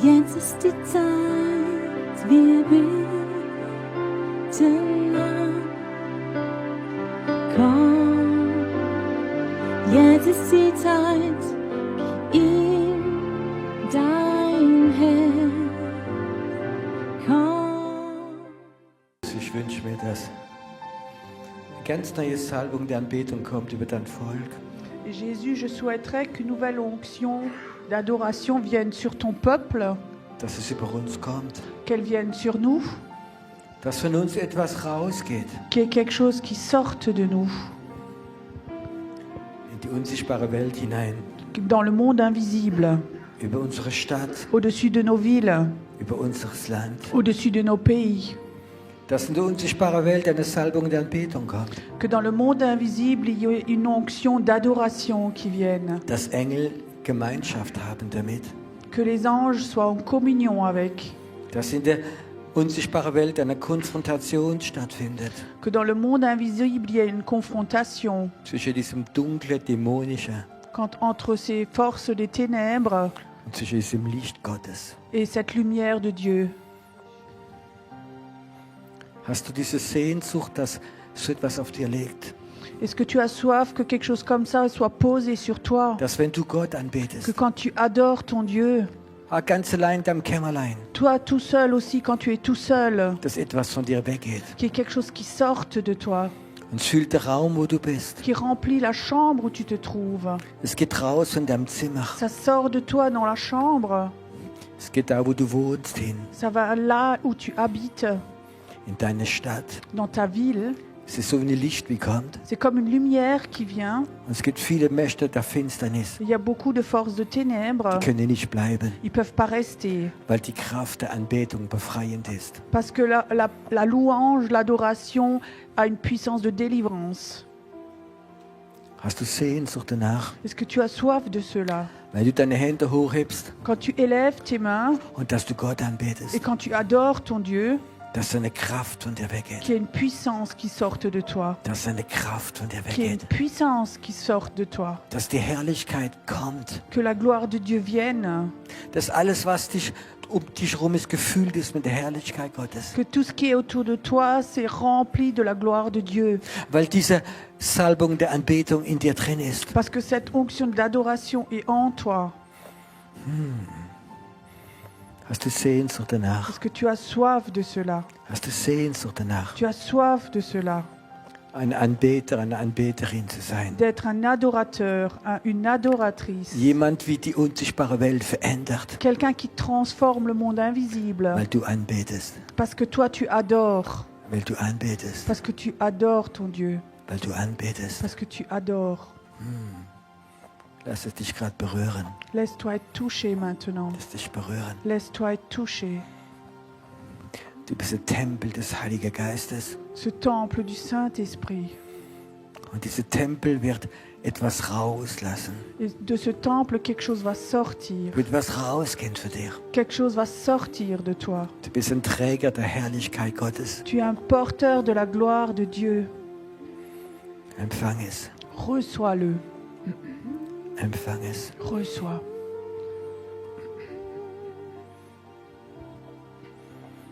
Jetzt ist die Zeit, wir beten an. Komm, jetzt ist die Zeit, in dein Herz. Komm. Ich wünsche mir, dass eine ganz neue Salbung der Anbetung kommt über dein Volk. Et Jésus, je souhaiterais qu'une nouvelle onction d'adoration vienne sur ton peuple, Dass es über uns kommt. qu'elle vienne sur nous, Dass von uns etwas rausgeht qu'il y ait quelque chose qui sorte de nous, in die unsichtbare Welt hinein. dans le monde invisible, Über unsere Stadt, au-dessus de nos villes, über unser Land. au-dessus de nos pays. Dass in die unsichtbare Welt eine Salbung der Anbetung kommt. Que dans le monde invisible, il y ait une onction d'adoration qui vienne. Dass Engel Gemeinschaft haben damit. Que les anges soient en communion avec. Dass in der unsichtbaren Welt eine Konfrontation stattfindet. Que dans le monde invisible, il y ait une confrontation Zwischen diesem dunklen, dämonischen entre ces forces des ténèbres und zwischen diesem Licht Gottes. et cette lumière de Dieu. Hast du diese Sehnsucht, dass so etwas auf dir liegt? Est-ce que tu as soif que quelque chose comme ça soit posé sur toi? Dass wenn du Gott Que anbetest, quand tu adores ton Dieu, ganz allein in deinem Kämmerlein, toi tout seul aussi, quand tu es tout seul, dass etwas von dir weggeht. qu'il y ait quelque chose qui sorte de toi, Und es füllt den Raum, wo du bist. qui remplit la chambre où tu te trouves. Es geht raus von deinem Zimmer. Ça sort de toi dans la chambre, Es geht da, wo du wohnst, hin. ça va là où tu habites, In deine Stadt. dans ta ville. Es ist so wie ein Licht, wie kommt. C'est comme une lumière qui vient. Und es gibt viele Mächte der Finsternis. Il y a beaucoup de forces de ténèbres. Die können nicht bleiben, Ils ne peuvent pas rester. weil die Kraft der Anbetung befreiend ist. Parce que la louange, l'adoration a une puissance de délivrance. Hast du Sehnsucht danach? Est-ce que tu as soif de cela? Weil du deine Hände hochhebst Quand tu élèves tes mains und dass du Gott et anbetest, quand tu adores ton Dieu, dass seine Kraft von dir weggeht. qu'il y ait une puissance qui sorte de toi. Dass seine Kraft von dir Qu'il y ait une weggeht. puissance qui sorte de toi. Dass die Herrlichkeit kommt. Que la gloire de Dieu vienne. Dass alles, was um dich herum ist, gefüllt ist mit der Herrlichkeit Gottes. Que tout ce qui est autour de toi, c'est rempli de la gloire de Dieu. Weil diese Salbung der Anbetung in dir drin ist. Parce que cette onction d'adoration est en toi. Hast du Sehnsucht danach? Est-ce que tu as soif de cela? Hast du Sehnsucht danach, Tu as soif de cela, ein Anbeter, eine Anbeterin zu sein? d'être un adorateur, une adoratrice, Jemand, wie die unsichtbare Welt verändert, quelqu'un qui transforme le monde invisible, weil du anbetest. parce que toi tu adores, Weil du anbetest. parce que tu adores ton Dieu, Weil du anbetest. parce que tu adores. Lass es dich gerade berühren. Laisse-toi être touché maintenant. Lass dich berühren. Laisse-toi être touché. Du bist ein Tempel des Heiligen Geistes. Ce temple du Saint-Esprit. Und dieser Tempel wird etwas rauslassen. Et de ce temple, quelque chose va sortir. Wird etwas rausgehen für dich. Quelque chose va sortir de toi. Du bist ein Träger der Herrlichkeit Gottes. Tu es un porteur de la gloire de Dieu. Empfang es. Reçois-le. Empfang es. Reçois.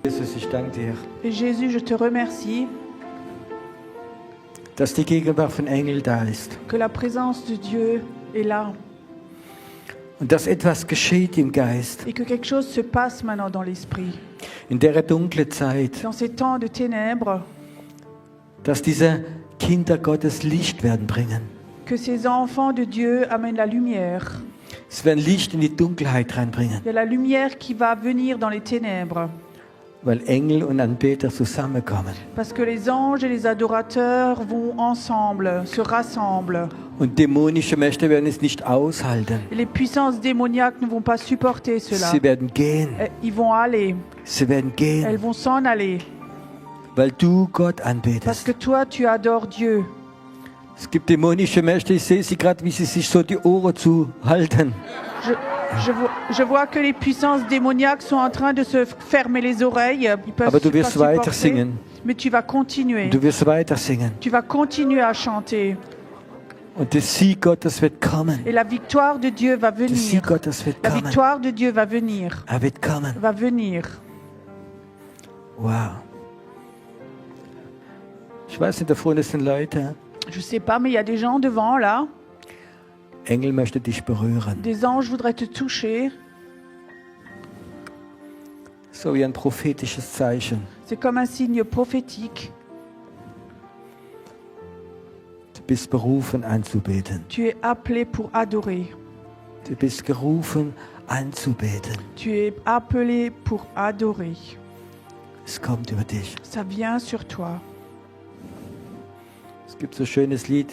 Jesus, ich danke dir, Et Jésus, je te remercie dass die Gegenwart von Engeln da ist. que la présence de Dieu est là Und dass etwas geschieht im Geist. et que quelque chose se passe maintenant dans l'esprit. In der dunklen Zeit. Dans ces temps de ténèbres, Dass diese Kinder Gottes Licht werden bringen. que ces enfants de Dieu amènent la lumière. Sie werden Licht in die Dunkelheit reinbringen. Il y a la lumière qui va venir dans les ténèbres. Weil Engel und Anbeter zusammenkommen. Parce que les anges et les adorateurs vont ensemble, se rassemblent. Und dämonische Mächte werden es nicht aushalten. Et les puissances démoniaques ne vont pas supporter cela. Sie werden gehen. Ils vont aller. Sie werden Elles gehen. vont s'en aller. Weil du Gott Parce anbetest. que toi, tu adores Dieu. Es gibt dämonische Mächte, ich sehe sie gerade, wie sie sich so die Ohren zuhalten. Je vois que les puissances démoniaques sont en train de se fermer les oreilles. Ils peuvent Aber du pas wirst weiter supporter. singen. Mais tu vas continuer. Du wirst weiter singen. Tu vas continuer à chanter. Und der Sieg Gottes wird kommen. Et la victoire de Dieu va Der venir. Sieg Gottes wird La kommen. victoire de Dieu va venir. Wird kommen. Va venir. Wow. Ich weiß nicht, da vorne sind Leute. Je sais pas, mais il y a des gens devant là. Engel möchte dich berühren. Des anges voudraient te toucher. So wie ein prophetisches Zeichen. C'est comme un signe prophétique. Du bist berufen anzubeten. Tu es appelé pour adorer. Du bist gerufen anzubeten. Tu es appelé pour adorer. Es kommt über dich. Ça vient sur toi. Es gibt so ein schönes Lied,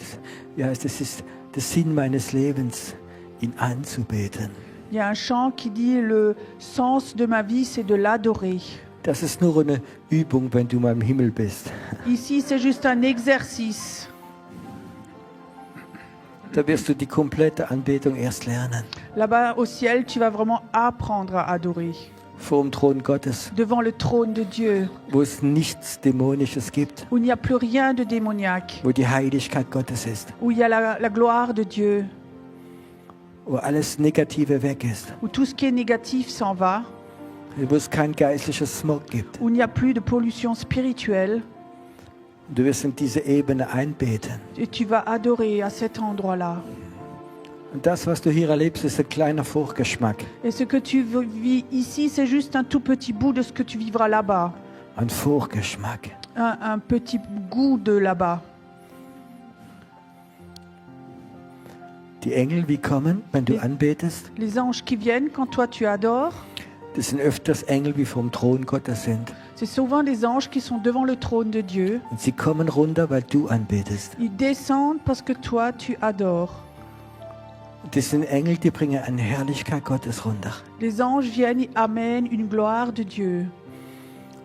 wie heißt es? Es ist der Sinn meines Lebens, ihn anzubeten. Il y a un chant qui dit le sens de ma vie, c'est de l'adorer. Das ist nur eine Übung, wenn du mal im Himmel bist. Ici, c'est juste un exercice. Da wirst du die komplette Anbetung erst lernen. Là-bas au ciel, tu vas vraiment apprendre à adorer. Vor dem Thron Gottes, Devant le trône de Dieu, wo es nichts Dämonisches gibt, où il n'y a plus rien de démoniaque, wo die Heiligkeit Gottes ist, où il y a la gloire de Dieu, wo alles Negative weg ist, où tout ce qui est négatif s'en va, wo es kein geistliches Smog gibt. où il n'y a plus de pollution spirituelle. Du wirst in diese Ebene einbeten. Et tu vas adorer à cet endroit-là. Und das, was du hier erlebst, ist ein kleiner Vorgeschmack, Et ce que tu vis ici, c'est juste un tout petit bout de ce que tu vivras là-bas. ein Vorgeschmack. Un petit goût de là-bas. Die Engel, wie kommen, wenn du anbetest? Les anges qui viennent quand toi tu adores, Das sind öfters Engel, wie vom Thron Gottes sind. c'est souvent des anges qui sont devant le trône de Dieu. Und sie kommen runter, weil du anbetest. Ils descendent parce que toi tu adores. Das sind Engel, die bringen eine Herrlichkeit Gottes runter. Les anges viennent et amènent une gloire de Dieu.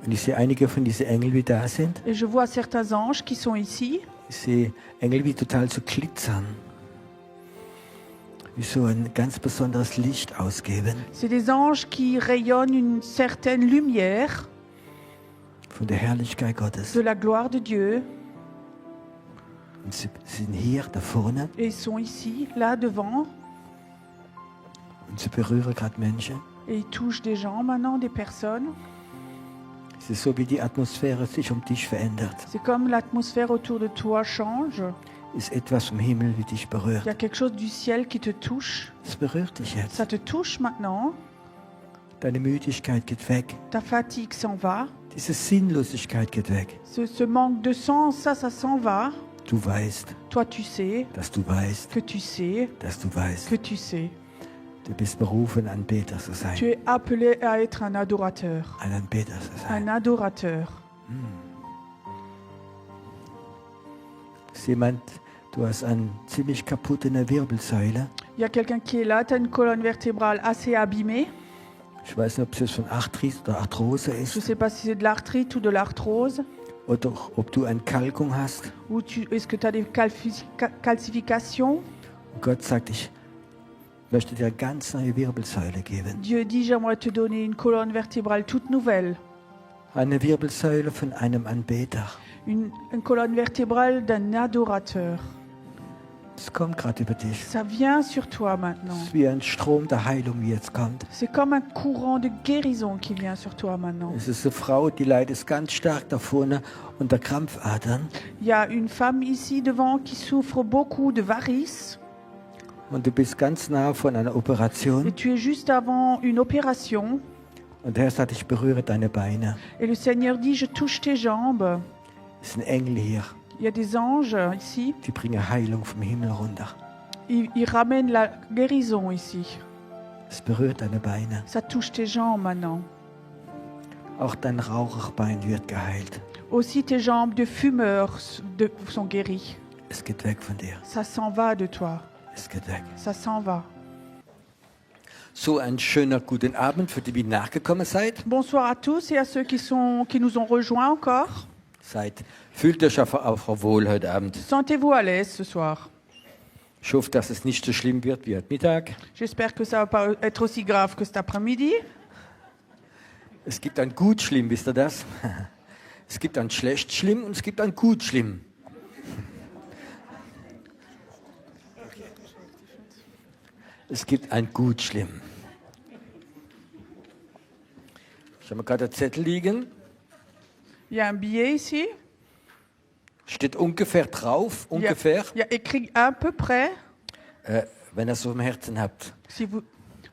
Und ich sehe einige von diesen Engeln, wie da sind. Et je vois certains anges qui sont ici, Ich sehe Engel, wie total so glitzern. Wie so ein ganz besonderes Licht ausgeben. c'est des anges qui rayonnent une certaine lumière Von der Herrlichkeit Gottes. de la gloire de Dieu. Und sie sind hier, da vorne. Et ils sont ici, là devant, Und sie berühren gerade Menschen. et ils touchent des gens maintenant, des personnes. Es ist so, wie die Atmosphäre sich um dich verändert. C'est comme l'atmosphère autour de toi change. Ist etwas vom Himmel, wie dich Il y a berührt. quelque chose du ciel qui te touche. Es berührt dich jetzt. Ça te touche maintenant. Deine Müdigkeit geht weg. Ta fatigue s'en va. Diese Sinnlosigkeit geht weg. Ce manque de sens, ça s'en va. Du weißt, Toi, tu sais dass du weißt, que tu sais dass du weißt. que tu sais. Du bist berufen, Anbeter zu sein. Tu es appelé à être un adorateur. Ein Anbeter zu sein. Un adorateur. Ist jemand, du hast eine ziemlich kaputte Wirbelsäule. Il y a quelqu'un qui est là, tu as une colonne vertébrale assez abîmée. Ich weiß nicht, ob es von Arthritis oder Arthrose Je ne ist. sais pas si c'est de l'arthrite ou de l'arthrose. Oder ob du eine Kalkung hast. Ou est-ce que tu as des calcifications? Und Gott sagt, ich möchte dir eine ganz neue Wirbelsäule geben. Dieu dit, j'aimerais te donner une colonne vertébrale toute nouvelle. Eine Wirbelsäule von einem Anbeter. Une colonne vertébrale d'un adorateur. Es kommt gerade über dich. Ça vient sur toi maintenant. Es ist wie ein Strom der Heilung, wie jetzt kommt. C'est comme un courant de guérison qui vient sur toi maintenant. Es ist eine Frau, die leidet ganz stark da vorne unter Krampfadern. Il y a une femme ici devant qui souffre beaucoup de varices. Und du bist ganz nah von einer Et Operation. tu es juste avant une opération. Und der Herr sagt, ich berühre deine Beine. Et le Seigneur dit, je touche tes jambes. Es sind Engel hier, Il y a des anges ici. die bringen Heilung vom Himmel runter. Ils ramènent la guérison ici. Es berührt deine Beine. Ça touche tes jambes maintenant. Auch dein Raucherbein wird geheilt. Aussi tes jambes de fumeur sont guéries. Es geht weg von dir. Ça s'en va de toi. Es geht weg. Ça s'en va. So ein schöner guten Abend für die, die nachgekommen seid. Bonsoir à tous et à ceux qui nous ont rejoints encore. Fühlt euch auf wohl heute Abend. Sentez-vous à l'aise ce soir. Ich hoffe, dass es nicht so schlimm wird wie heute Mittag. J'espère que ça va pas être aussi grave que cet après-midi. Es gibt ein gut schlimm, wisst ihr das? Es gibt ein schlecht schlimm und es gibt ein gut schlimm. Es gibt ein gut schlimm. Ich habe gerade einen Zettel liegen. Il y a un billet ici. Steht ungefähr drauf, ungefähr, Il y a écrit à peu près, wenn ihr so im Herzen habt. si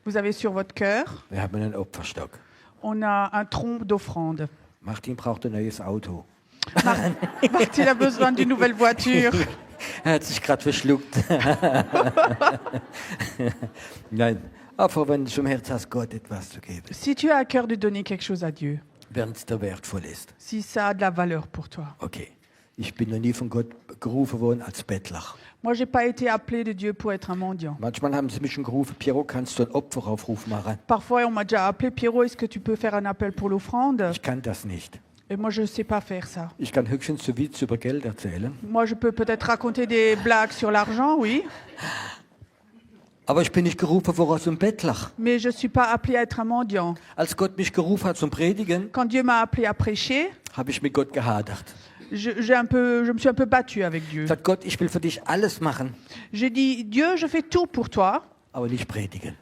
vous avez sur votre cœur, Wir haben einen Opferstock. on a un tronc d'offrande. Martin braucht ein neues Auto. Martin a besoin d'une nouvelle voiture. Er hat sich gerade verschluckt. Nein, aber wenn du im Herzen hast, Gott etwas zu geben, Si tu as à cœur de donner quelque chose à Dieu, wenn es dir wertvoll ist. si ça a de la valeur pour toi. Okay, ich bin noch nie von Gott gerufen worden als Bettler. Moi, j'ai pas été appelé de Dieu pour être un mendiant. Manchmal haben sie mich schon gerufen, Piero, kannst du einen Opferaufruf machen? Parfois, on m'a déjà appelé Pierrot, est-ce que tu peux faire un appel pour l'offrande? Ich kann das nicht. Et moi, je ne sais pas faire ça. Ich kann höchstens so Witze über Geld erzählen. Moi, je peux peut-être raconter des blagues sur l'argent, oui, Aber ich bin nicht gerufen worden zum Bettler. mais je ne suis pas appelé à être un mendiant. Als Gott mich gerufen hat zum Predigen, Quand Dieu m'a appelé à prêcher, habe ich mit Gott gehadert. je me suis un peu battue avec Dieu. Ich sagte, Gott, ich will für dich alles machen, J'ai dit, Dieu, je fais tout pour toi, aber nicht predigen.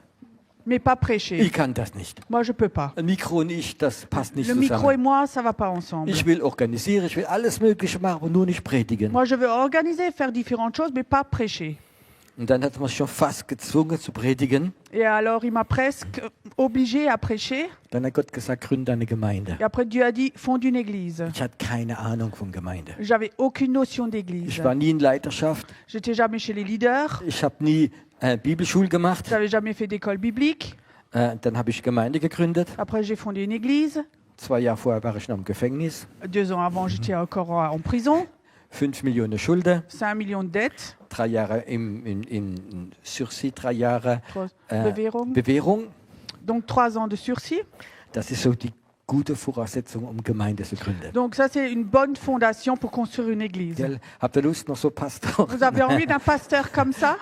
mais pas prêcher. Ich kann das nicht. Moi, je peux pas. Ein Mikro und ich, das passt nicht Le micro et zusammen. moi, ça va pas ensemble. Ich will organisieren, ich will alles Mögliche machen, aber nur nicht predigen. Moi, je veux organiser, faire différentes choses, mais pas prêcher. Und dann hat er mich schon fast gezwungen zu predigen. Et alors, il m'a presque obligé à prêcher. Dann hat Gott gesagt, gründe eine Gemeinde. Et après, Dieu a dit, fonde une église. Ich hatte keine Ahnung von Gemeinde. J'avais aucune notion d'église. Ich war nie in Leiterschaft. J'étais jamais chez les leaders. Ich habe nie Bibelschule gemacht. J'avais jamais fait d'école biblique. Dann habe ich Gemeinde gegründet. Après, j'ai fondé une église. 2 Jahre vorher war ich noch im Gefängnis. 2 ans avant, j'étais encore en prison. 5 Millionen Schulden. 5 millions de dettes. 3 Jahre in Sursis, 3 Jahre Bewährung. Bewährung. Donc 3 ans de sursis. Das ist so die gute Voraussetzung, um Gemeinde zu gründen. Donc ça, c'est une bonne fondation pour construire une église. Gell? Habt ihr Lust noch so Pastor? Vous avez envie d'un pasteur comme ça?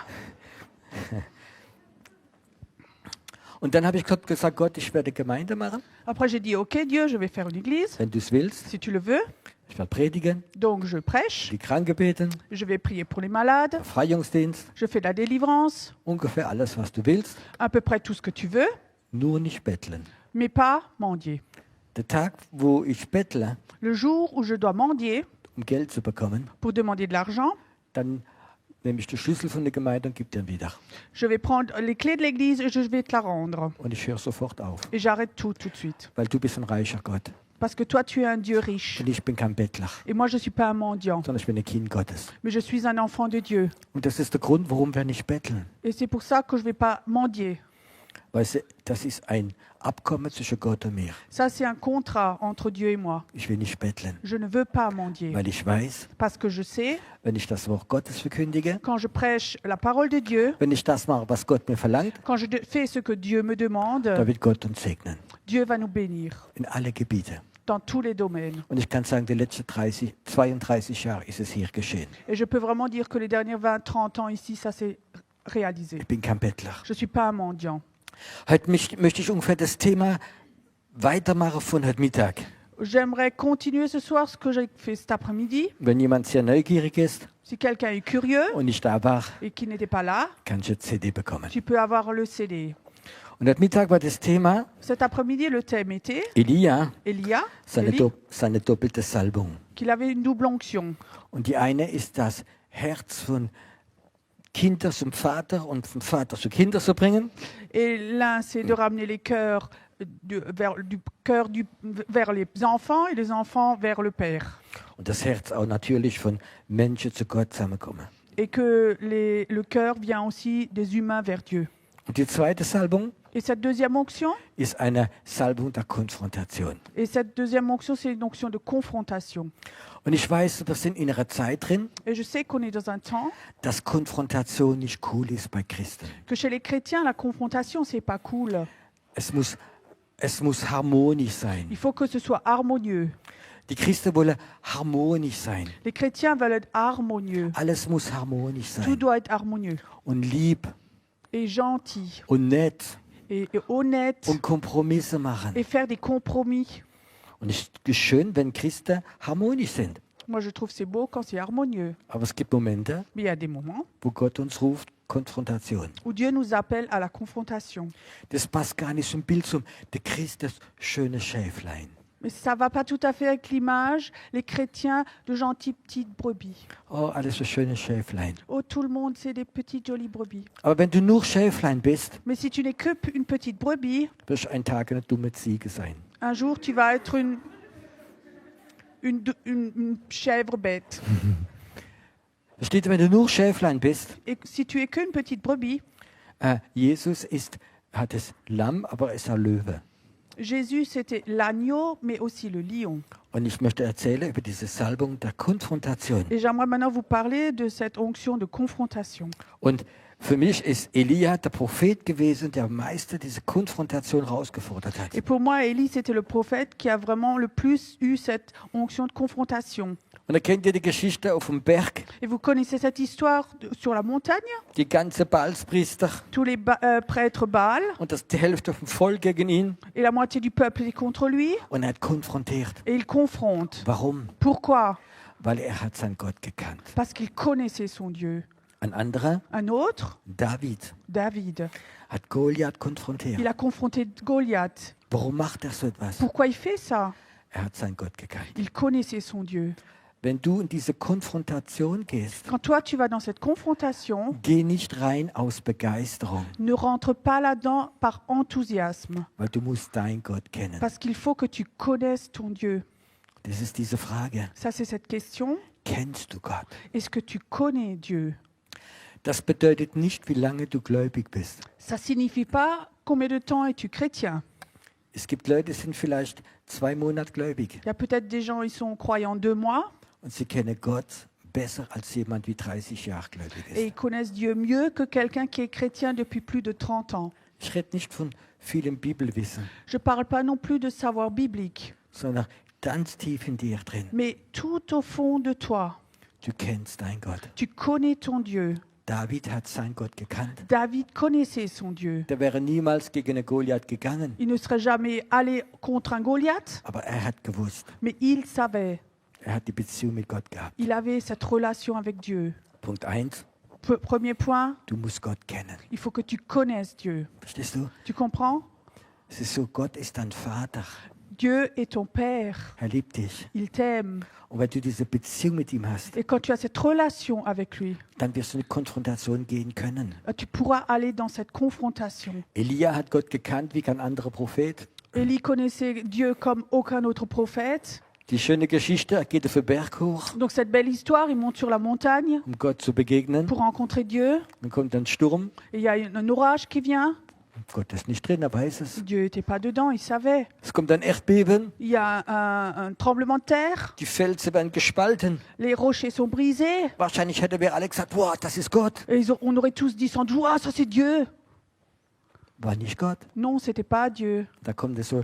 Und dann habe ich Gott gesagt, Gott, ich werde Gemeinde machen, Après, j'ai dit, OK, Dieu, je vais faire une église, wenn du es willst. si tu le veux. Ich werde predigen, Donc, je prêche, die Kranke beten, je vais prier pour les malades, Befreiungsdienst, je fais de la délivrance, ungefähr alles, was du willst, à peu près tout ce que tu veux, nur nicht betteln. mais pas mendier. Der Tag, wo ich bettle, Le jour où je dois mendier Geld zu bekommen, pour demander de l'argent, dann nehme ich den Schlüssel von der Gemeinde und gebe dir wieder. je vais prendre les clés de l'église et je vais te la rendre. Und ich höre sofort auf, Et j'arrête tout de suite. weil du bist ein reicher Gott. Parce que toi, tu es un Dieu riche. Und ich bin kein Bettler, Et moi, je ne suis pas un mendiant, sondern ich bin ein Kind Gottes. mais je suis un enfant de Dieu. Und das ist der Grund, warum wir nicht betteln. Et c'est pour ça que je ne vais pas mendier. Weißt du, das ist ein Abkommen zwischen Gott und mir. Ça, c'est un contrat entre Dieu et moi. Ich will nicht betteln, Je ne veux pas mendier. weil ich weiß, Parce que je sais, wenn ich das Wort Gottes verkündige, quand je prêche la parole de Dieu, wenn ich das mache, was Gott mir verlangt, quand je fais ce que Dieu me demande, da wird Gott uns segnen. Dieu va nous bénir In alle Gebiete. dans tous les domaines. Und ich kann sagen, die letzten 32 Jahre ist es hier geschehen. Et je peux vraiment dire que les derniers 20, 30 ans ici, ça s'est réalisé. Ich bin kein Bettler. Je ne suis pas un mendiant. Heute möchte ich ungefähr das Thema weitermachen von heute Mittag. J'aimerais continuer ce soir ce que j'ai fait cet après-midi. Wenn jemand sehr neugierig ist Si quelqu'un est curieux und nicht da war, et qui n'était pas là, kannst du eine CD bekommen. tu peux avoir le CD. Und heute Mittag war das Thema Cet après-midi, le thème était Elia, Elia, seine doppelte Salbung. qu'il avait une double onction. Und die eine ist das Herz von Kinder zum Vater und vom Vater zu Kinder zu bringen. Et l'un, c'est de ramener les cœurs vers les enfants et les enfants vers le Père. Und das Herz auch natürlich von Menschen zu Gott zusammenkommen. Et que le cœur vient aussi des humains vers Dieu. Und die zweite Salbung Et cette deuxième onction, ist eine Salbung der Konfrontation. c'est une onction de confrontation. Und ich weiß, wir sind in einer Zeit drin, Et je sais qu'on est dans un temps dass Konfrontation nicht cool ist bei Christen. que chez les chrétiens, la confrontation, c'est pas cool. Es muss harmonisch sein. Il faut que ce soit harmonieux. Die Christen wollen harmonisch sein. Les chrétiens veulent être harmonieux. Alles muss harmonisch Tout sein. doit être harmonieux Und lieb et gentil und nett et honnête und Kompromisse machen. et faire des compromis. Und es ist schön, wenn Christen harmonisch sind. Moi, je trouve c'est beau quand c'est harmonieux. Aber es gibt Momente, Mais il y a des moments wo Gott uns ruft, Konfrontation. où Dieu nous appelle à la confrontation. Das passt gar nicht zum Bild zum der Christ, das schöne Schäflein. Mais ça ne va pas tout à fait avec l'image, les chrétiens de gentilles petites brebis. Oh, alles so schöne Schäflein. Oh, tout le monde, c'est des petites jolies brebis. Aber wenn du nur Schäflein bist, Mais si tu n'es que une petite brebis, wirst du einen Tag eine dumme Ziege sein. un jour tu vas être une chèvre bête. Versteht ihr, wenn du nur Schäflein bist, Et si tu es qu'une petite brebis, Jesus hat das Lamm, aber er ist ein Löwe. Jésus, c'était l'agneau, mais aussi le lion. Und ich möchte erzählen über diese Salbung der Konfrontation. Et j'aimerais maintenant vous parler de cette onction de confrontation. Und für mich ist Elia der Prophet gewesen, der am meisten diese Konfrontation herausgefordert hat. Et pour moi, Élie, c'était le prophète qui a vraiment le plus eu cette onction de confrontation. Und dann kennt ihr die Geschichte auf dem Berg, Et vous connaissez cette histoire sur la montagne, die ganze Baalspriester tous les prêtres Baal, und die Hälfte vom Volk gegen ihn. et la moitié du peuple est contre lui, Und er hat konfrontiert. et il confronte. Warum? Pourquoi? Weil er hat seinen Gott gekannt. Parce qu'il connaissait son Dieu. Ein anderer, Un autre, David, David, hat Goliath konfrontiert. il a confronté Goliath. Warum macht er so etwas? Pourquoi il fait ça? Er hat seinen Gott gekannt. Il connaissait son Dieu. Wenn du in diese Konfrontation gehst, Quand toi, tu vas dans cette confrontation, geh nicht rein aus Begeisterung, ne rentre pas là-dedans par enthousiasme, weil du musst deinen Gott kennen. parce qu'il faut que tu connaisses ton Dieu. Das ist diese Frage. Ça, c'est cette question. Kennst du Gott? Est-ce que tu connais Dieu? Das bedeutet nicht, wie lange du gläubig bist. Ça signifie pas combien de temps es-tu chrétien. Es gibt Leute, die sind vielleicht 2 Monate gläubig Il y a peut-être des gens, ils sont croyants 2 mois und sie kennen Gott besser als jemand wie 30 Jahre gläubig et ils ist. connaissent Dieu mieux que quelqu'un qui est chrétien depuis plus de 30 ans. Ich rede nicht von vielem Bibelwissen, Je ne parle pas non plus de savoir biblique, sondern ganz tief in dir drin. mais tout au fond de toi, Du kennst deinen Gott. tu connais ton Dieu. David hat seinen Gott gekannt. David connaissait son Dieu. Der wäre niemals gegen einen Goliath gegangen, Il ne serait jamais allé contre un Goliath, aber er hat gewusst, mais il savait, er hat die Beziehung mit Gott gehabt. il avait cette relation avec Dieu. Punkt 1, Premier point, du musst Gott kennen. il faut que tu connaisses Dieu. Verstehst du? Tu comprends? Es ist so, Gott ist dein Vater. Dieu est ton Père. Er liebt dich. Il t'aime. Und wenn du diese Beziehung mit ihm hast, Et quand tu as cette relation avec lui, dann wirst du in die Konfrontation gehen können. tu pourras aller dans cette confrontation. Elia hat Gott gekannt wie kein anderer Prophet. Élie connaissait Dieu comme aucun autre prophète. Die schöne Geschichte, er geht auf den Berg hoch, Donc cette belle histoire, il monte sur la montagne Gott zu begegnen. pour rencontrer Dieu. Dann kommt ein Sturm. Et il y a un orage qui vient. Gott ist nicht drin, er weiß es. Dieu n'était pas dedans, il savait. Es kommt ein Erdbeben. Il y a un tremblement de terre. Die Felsen werden gespalten. Les rochers sont brisés. Wahrscheinlich hätten wir alle gesagt, wow, das ist Gott. Et on aurait tous dit sans joie, ça c'est Dieu. War nicht Gott. Non, c'était pas Dieu. Da kommt es so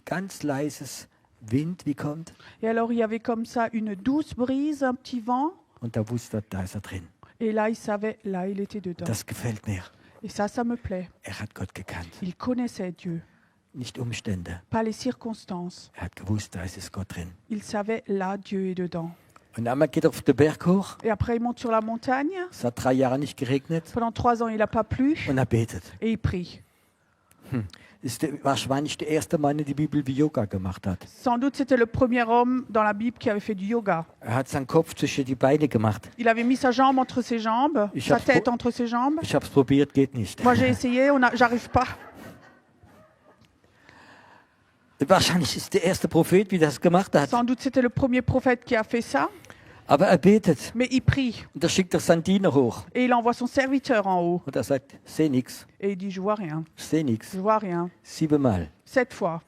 ganz leises Wind, wie kommt. Et alors il y avait comme ça une douce brise, un petit vent. Und da wusste er, da ist er drin. Et là, il savait, là, il était dedans. Das gefällt mir. Et ça me plaît. Er hat Gott gekannt. Il connaissait Dieu, Nicht Umstände. pas les circonstances. Er hat gewusst, da ist Gott drin. Il savait, là, Dieu est dedans. Und einmal geht er auf den Berg hoch. Et après, il monte sur la montagne. Es hat 3 Jahre nicht geregnet. Pendant 3 ans, il n'a pas plu. Und er betet. Et il prie. Ist wahrscheinlich der erste Mann in der Bibel, wie Yoga gemacht hat. Sans doute, c'était le premier homme dans la Bible qui avait fait du yoga. Er hat seinen Kopf zwischen die Beine gemacht. Il avait mis sa jambe entre ses jambes, Ich sa hab's tête entre ses jambes. Ich habe es probiert, geht nicht. Moi, j'ai essayé, j'arrive pas. Wahrscheinlich ist der erste Prophet, wie das gemacht hat. Sans doute, c'était le premier prophète qui a fait ça. Aber er betet. Mais il prie. Und da schickt er seinen Diener hoch. Et il envoie son serviteur en haut. Und er sagt, seh nix, Et il dit, je vois rien. seh nix. Je vois rien. 7-mal. 7 fois.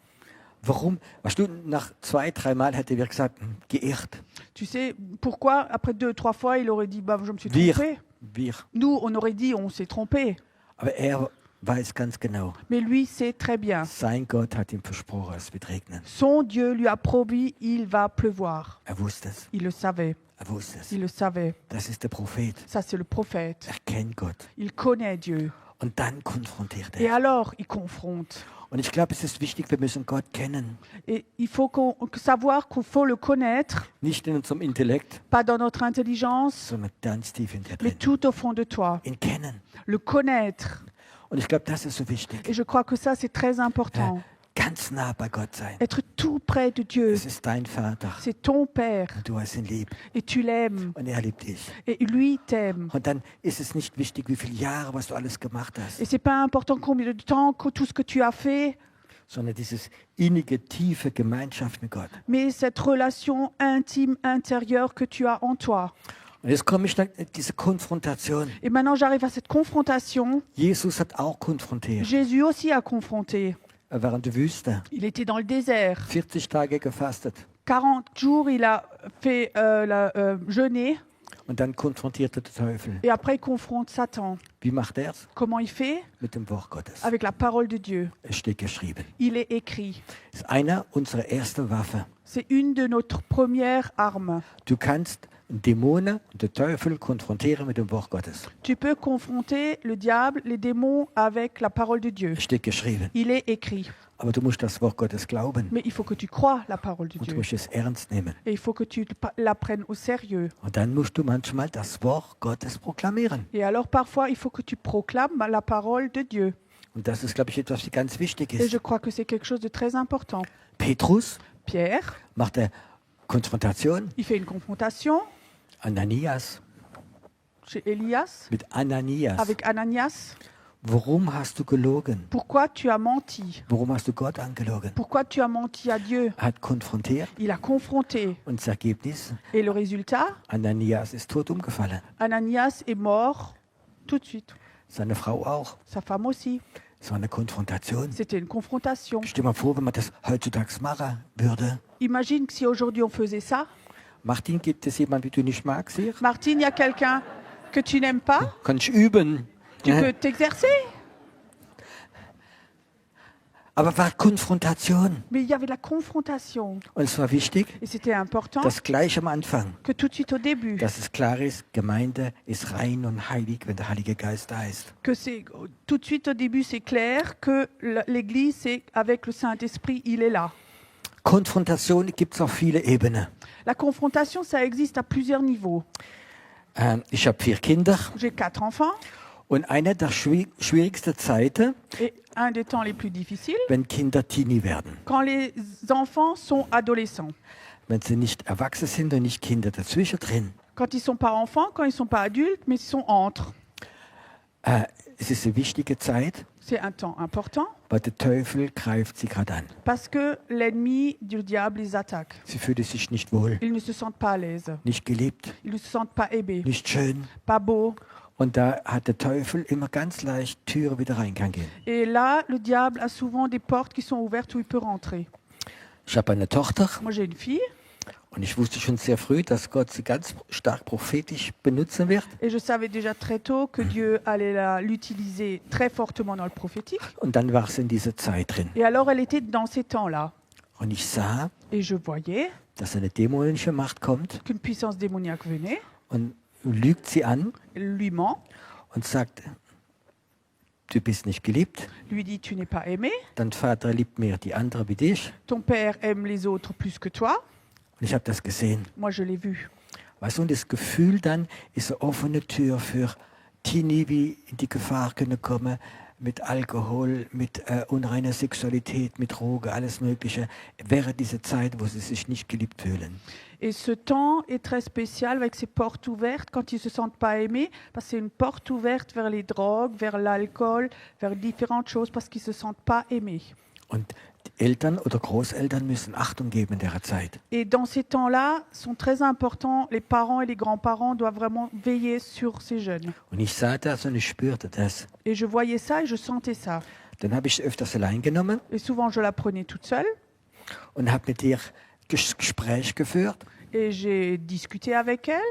Warum? Weißt du, nach 2-3 Mal hätte er gesagt, geirrt. Tu sais pourquoi? Après 2-3 fois, il aurait dit, bah, je me suis Wir. trompé. Wir. Nous, on aurait dit, on s'est trompé. Aber er weiß ganz genau, Mais lui sait très bien. sein Gott hat ihm versprochen, es wird regnen. Son Dieu lui a promis, il va pleuvoir. Er wusste es. Il le savait. Er wusste es. Il le savait. Das ist der Prophet. Ça, c'est le prophète. Er kennt Gott. Il connaît Dieu. Und dann konfrontiert Et er. alors, il confronte. Und ich glaube, es ist wichtig, wir müssen Gott kennen. Et il faut savoir qu'il faut le connaître, Nicht in unserem Intellekt, pas dans notre intelligence, sondern ganz tief in dir mais drin. tout au fond de toi. Ihn kennen. Le connaître. Und ich glaube, das ist so wichtig. Et je crois que ça, c'est très important. Ganz nah bei Gott sein. Être tout près de Dieu. Es ist dein Vater. C'est ton Père. Und du hast ihn lieb. Et tu l'aimes. Und er liebt dich. Et lui t'aime. Und dann ist es nicht wichtig, wie viele Jahre, was du alles gemacht Et hast, c'est pas important combien de temps, tout ce que tu as fait, sondern dieses innige, tiefe Gemeinschaft mit Gott. mais cette relation intime, intérieure que tu as en toi. Und jetzt komme ich dann diese Konfrontation. Et maintenant, j'arrive à cette confrontation. Jesus hat auch konfrontiert. Jésus aussi a confronté. Er war in der Wüste, Il était dans le désert. 40 Tage gefastet. 40 jours, il a fait jeûner. Und dann konfrontierte der Teufel. Et après, il confronte Satan. Wie macht er's? Comment il fait? Mit dem Wort Gottes. Avec la parole de Dieu. Es steht geschrieben. Il est écrit. Das ist einer unserer ersten Waffen. C'est une de notre première arme. Du kannst Dämonen und den Teufel konfrontieren mit dem Wort Gottes. Tu peux confronter le diable, les démons avec la parole de Dieu. Es steht geschrieben. Il est écrit. Aber du musst das Wort Gottes glauben. Mais il faut que tu crois la parole de Und du Dieu. musst es ernst nehmen. Et il faut que tu la prennes au sérieux. Und dann musst du manchmal das Wort Gottes proklamieren. Et alors parfois, il faut que tu proclames la parole de Dieu. Und das ist, glaube ich, etwas, was ganz wichtig Et je ist. crois que c'est quelque chose de très important. Petrus Pierre, macht eine Konfrontation. il fait une confrontation Ananias. chez Elias Mit Ananias. avec Ananias. Warum hast du gelogen? Pourquoi tu as menti? Warum hast du Gott angelogen? Pourquoi tu as menti à Dieu? Er hat konfrontiert Il a confronté. und das Ergebnis, Et le résultat, Ananias ist tot umgefallen. Ananias est mort tout de suite. Seine Frau auch. Sa femme aussi. Es war eine Konfrontation. C'était une confrontation. Stell dir mal vor, wenn man das heutzutage machen würde. Imagine que si aujourd'hui on faisait ça. Martin, gibt es jemanden, wie du nicht magst hier? Martine, il y a quelqu'un que tu n'aimes pas? Kann ich üben. Tu peux t'exercer. Aber war Konfrontation. Mais il y avait de la confrontation. Und es war wichtig, Et c'était important dass gleich am Anfang, que tout de suite au début, dass es klar ist, Gemeinde ist rein und heilig, wenn der Heilige Geist da ist. que c'est tout de suite au début, c'est clair que l'Église, c'est avec le Saint-Esprit, il est là. Konfrontation gibt es auf viele Ebenen. La confrontation, ça existe à plusieurs niveaux. Ich habe 4 Kinder J'ai 4 enfants und eine der schwierigsten Zeiten, et un des temps les plus difficiles, wenn Kinder Teenie werden. quand les enfants sont adolescents. Wenn sie nicht erwachsen sind und nicht Kinder dazwischen drin. Quand ils ne sont pas enfants, quand ils ne sont pas adultes, mais ils sont entre. Es ist eine wichtige Zeit, C'est un temps important weil der Teufel greift sie gerade an. parce que l'ennemi du diable les attaque. Sie fühlen sich nicht wohl, Ils ne se sentent pas à l'aise. nicht geliebt, Ils ne se sentent pas aimés, nicht schön. pas beaux. Und da hat der Teufel immer ganz leicht Türe wieder rein kann gehen. Et là, le diable a souvent des portes qui sont ouvertes où il peut rentrer. Ich habe eine Tochter Moi, j'ai une fille und ich wusste schon sehr früh, dass Gott sie ganz stark prophetisch benutzen wird. et je savais déjà très tôt que Dieu allait l'utiliser très fortement dans le prophétique. Und dann war sie in dieser Zeit drin. Et alors, elle était dans ces temps-là. Und ich sah, Et je voyais dass eine dämonische Macht kommt qu'une puissance démoniaque venait, und lügt sie an elle lui ment, und sagt, du bist nicht geliebt, lui dit tu n'es pas aimé, dein Vater liebt mehr die andere wie dich. ton père aime les autres plus que toi. Und ich habe das gesehen. Moi, je l'ai vu. Weißt du, und das Gefühl dann ist eine offene Tür für Teenie, wie in die Gefahr können kommen, mit Alkohol, mit unreiner Sexualität, mit Droge, alles Mögliche, während dieser Zeit, wo sie sich nicht geliebt fühlen. Et ce temps est très spécial avec ces portes ouvertes quand ils ne se sentent pas aimés, parce que c'est une porte ouverte vers les drogues, vers l'alcool, vers différentes choses, parce qu'ils ne se sentent pas aimés. Und die Eltern oder Großeltern müssen Achtung geben in der Zeit. Et dans ces temps-là, sont très importants, les parents et les grands-parents doivent vraiment veiller sur ces jeunes. Und ich sah das und ich spürte das. Et je voyais ça et je sentais ça. Dann habe ich sie öfters allein genommen Et souvent, je la prenais toute seule und habe mit ihr Gespräch geführt, et j'ai discuté avec elle,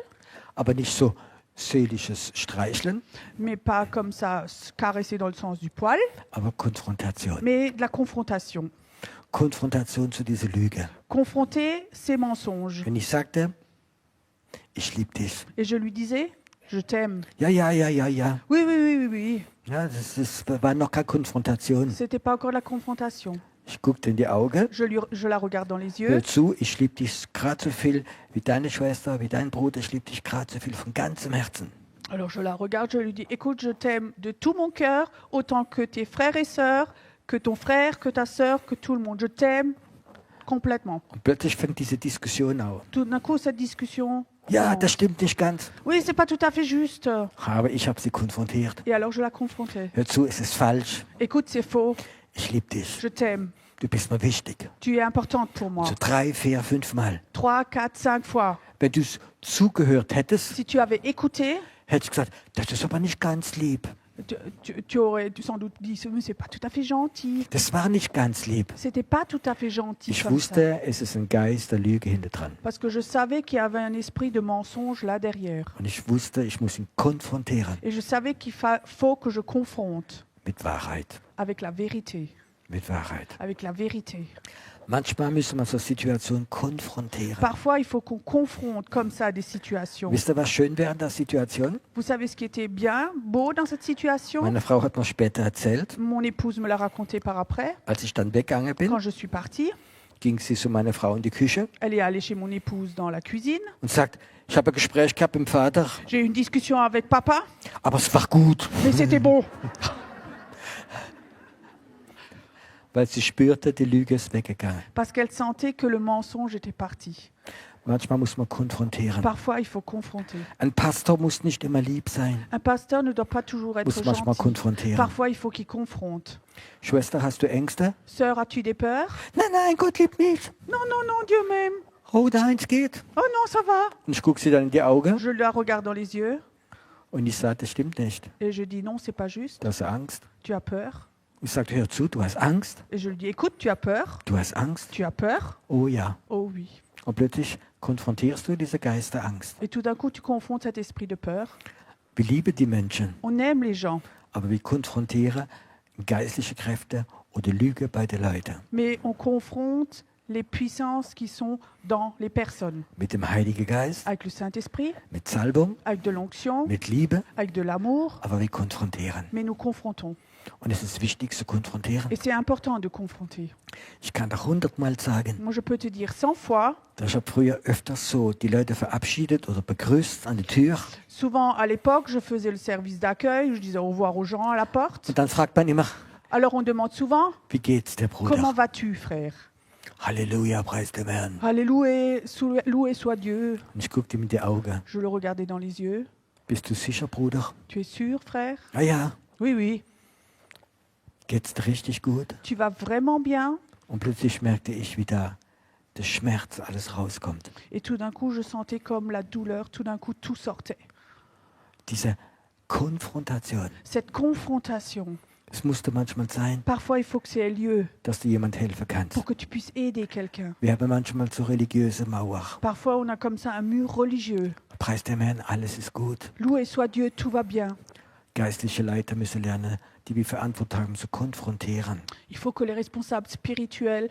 aber nicht so seelisches Streicheln, mais pas comme ça, caresser dans le sens du poil, aber Konfrontation. mais de la confrontation. Konfrontation zu dieser Lüge. Confronter ces mensonges. Wenn ich sagte, ich liebe dich, Et je lui disais, Je t'aime. Ja, ja, ja, ja, ja. Oui, oui, oui, oui, oui. Ja, das war noch keine Konfrontation. C'était pas encore la confrontation. Ich guckte in die Augen. Je la regarde dans les yeux. Hör zu, ich liebe dich gerade so viel wie deine Schwester, wie dein Bruder. Ich liebe dich gerade so viel von ganzem Herzen. Alors je la regarde, je lui dis, écoute, je t'aime de tout mon cœur, autant que tes frères et sœurs, que ton frère, que ta sœur, que tout le monde. Je t'aime complètement. Und plötzlich fängt diese Diskussion an. Tout d'un coup, cette discussion. Ja, commence. das stimmt nicht ganz. Oui, c'est pas tout à fait juste. Aber ich habe sie konfrontiert. Et alors je la confrontais. Hör zu, es ist falsch. Écoute, c'est faux. Ich liebe dich. Je t'aime. Du bist mir wichtig. Tu es importante pour moi. So 3, 4, 5 Mal. 3, 4, 5 fois. Wenn du zugehört hättest, Si tu avais écouté, hätte ich gesagt, das ist aber nicht ganz lieb. tu aurais sans doute dit, mais c'est pas tout à fait gentil. Das war nicht ganz lieb. C'était pas tout à fait gentil Ich comme ça. wusste, es ist ein Geist der Lüge hinter dran. Parce que je savais qu'il y avait un esprit de mensonge là derrière. Und ich wusste, ich muss ihn konfrontieren Et je savais qu'il faut que je confronte mit Wahrheit. avec la vérité. Mit Wahrheit. Avec la vérité. Manchmal müssen wir so Situationen konfrontieren. Parfois, il faut qu'on confronte comme ça des situations. Wisst ihr, was schön wäre in der Situation? Vous savez ce qui était bien, beau dans cette situation? Meine Frau hat mir später erzählt, Mon épouse me l'a raconté par après. als ich dann weggegangen bin, Quand je suis partie, ging sie zu meiner Frau in die Küche elle est allée chez mon épouse dans la cuisine. und sagt, ich habe ein Gespräch gehabt mit dem Vater, J'ai eu une discussion avec papa, aber es war gut, mais c'était bon. weil sie spürte, die Lüge ist weggegangen. Parce qu'elle sentait que le mensonge était parti. Manchmal muss man konfrontieren. Parfois, il faut confronter. Ein Pastor muss nicht immer lieb sein, Un pasteur ne doit pas toujours être muss manchmal gentil. konfrontieren. Parfois, il faut qu'il confronte. Schwester, hast du Ängste? Sœur, as-tu des peurs? Nein, nein, Gott liebt mich. Non, non, non, Dieu m'aime. Oh, deins geht. Oh non, ça va. Und ich gucke sie dann in die Augen Je la regarde dans les yeux und ich sage, das stimmt nicht. et je dis non, c'est pas juste. Du hast Angst. Tu as peur. Ich sage, hör zu, du hast Angst. Et je lui dis écoute, tu as peur. Du hast Angst. Tu as peur. Oh ja. Oh oui. Und plötzlich konfrontierst du diese Geist der Angst. Et tout d'un coup, tu confrontes cet esprit de peur. Wir lieben die Menschen, On aime les gens, aber wir konfrontieren geistliche Kräfte oder Lüge bei den Leuten. mais on confronte les puissances qui sont dans les personnes. Mit dem Heiligen Geist, Avec le Saint-Esprit, mit Salbung, avec de l'onction, mit Liebe, avec de l'amour, aber wir konfrontieren. mais nous confrontons. Und es ist wichtig zu konfrontieren. Et c'est important de confronter. Ich kann doch 100-mal sagen, Moi, je peux te dire 100 fois, ich habe früher öfters so die Leute verabschiedet oder begrüßt an der Tür. souvent à l'époque, je faisais le service d'accueil, je disais au revoir aux gens à la porte. Und dann fragt man immer, Alors on demande souvent, wie geht's der comment Bruder? vas-tu, frère? Halleluja, preis dem Herrn. Alléluia, loué soit Dieu. Und ich guckte ihm in die Augen. Je le regardais dans les yeux. Bist du sicher, Bruder? Tu es sûr, frère? Ah ja. Oui, oui. Geht's dir richtig gut? Tu vas vraiment bien? Und plötzlich merkte ich, wie da der Schmerz alles rauskommt. Et tout d'un coup, je sentais comme la douleur, tout d'un coup, tout sortait. Diese Konfrontation. Cette confrontation, Es musste manchmal sein, parfois il faut que ça ait lieu dass du jemand helfen kannst. pour que tu puisses aider quelqu'un. Wir haben manchmal so religiöse Mauer. Parfois, on a comme ça un mur religieux. Preis dem Herrn, alles ist gut. Loué soit Dieu, tout va bien. Geistliche Leiter müssen lernen, die wir Verantwortung haben, zu konfrontieren. Il faut que les responsables spirituels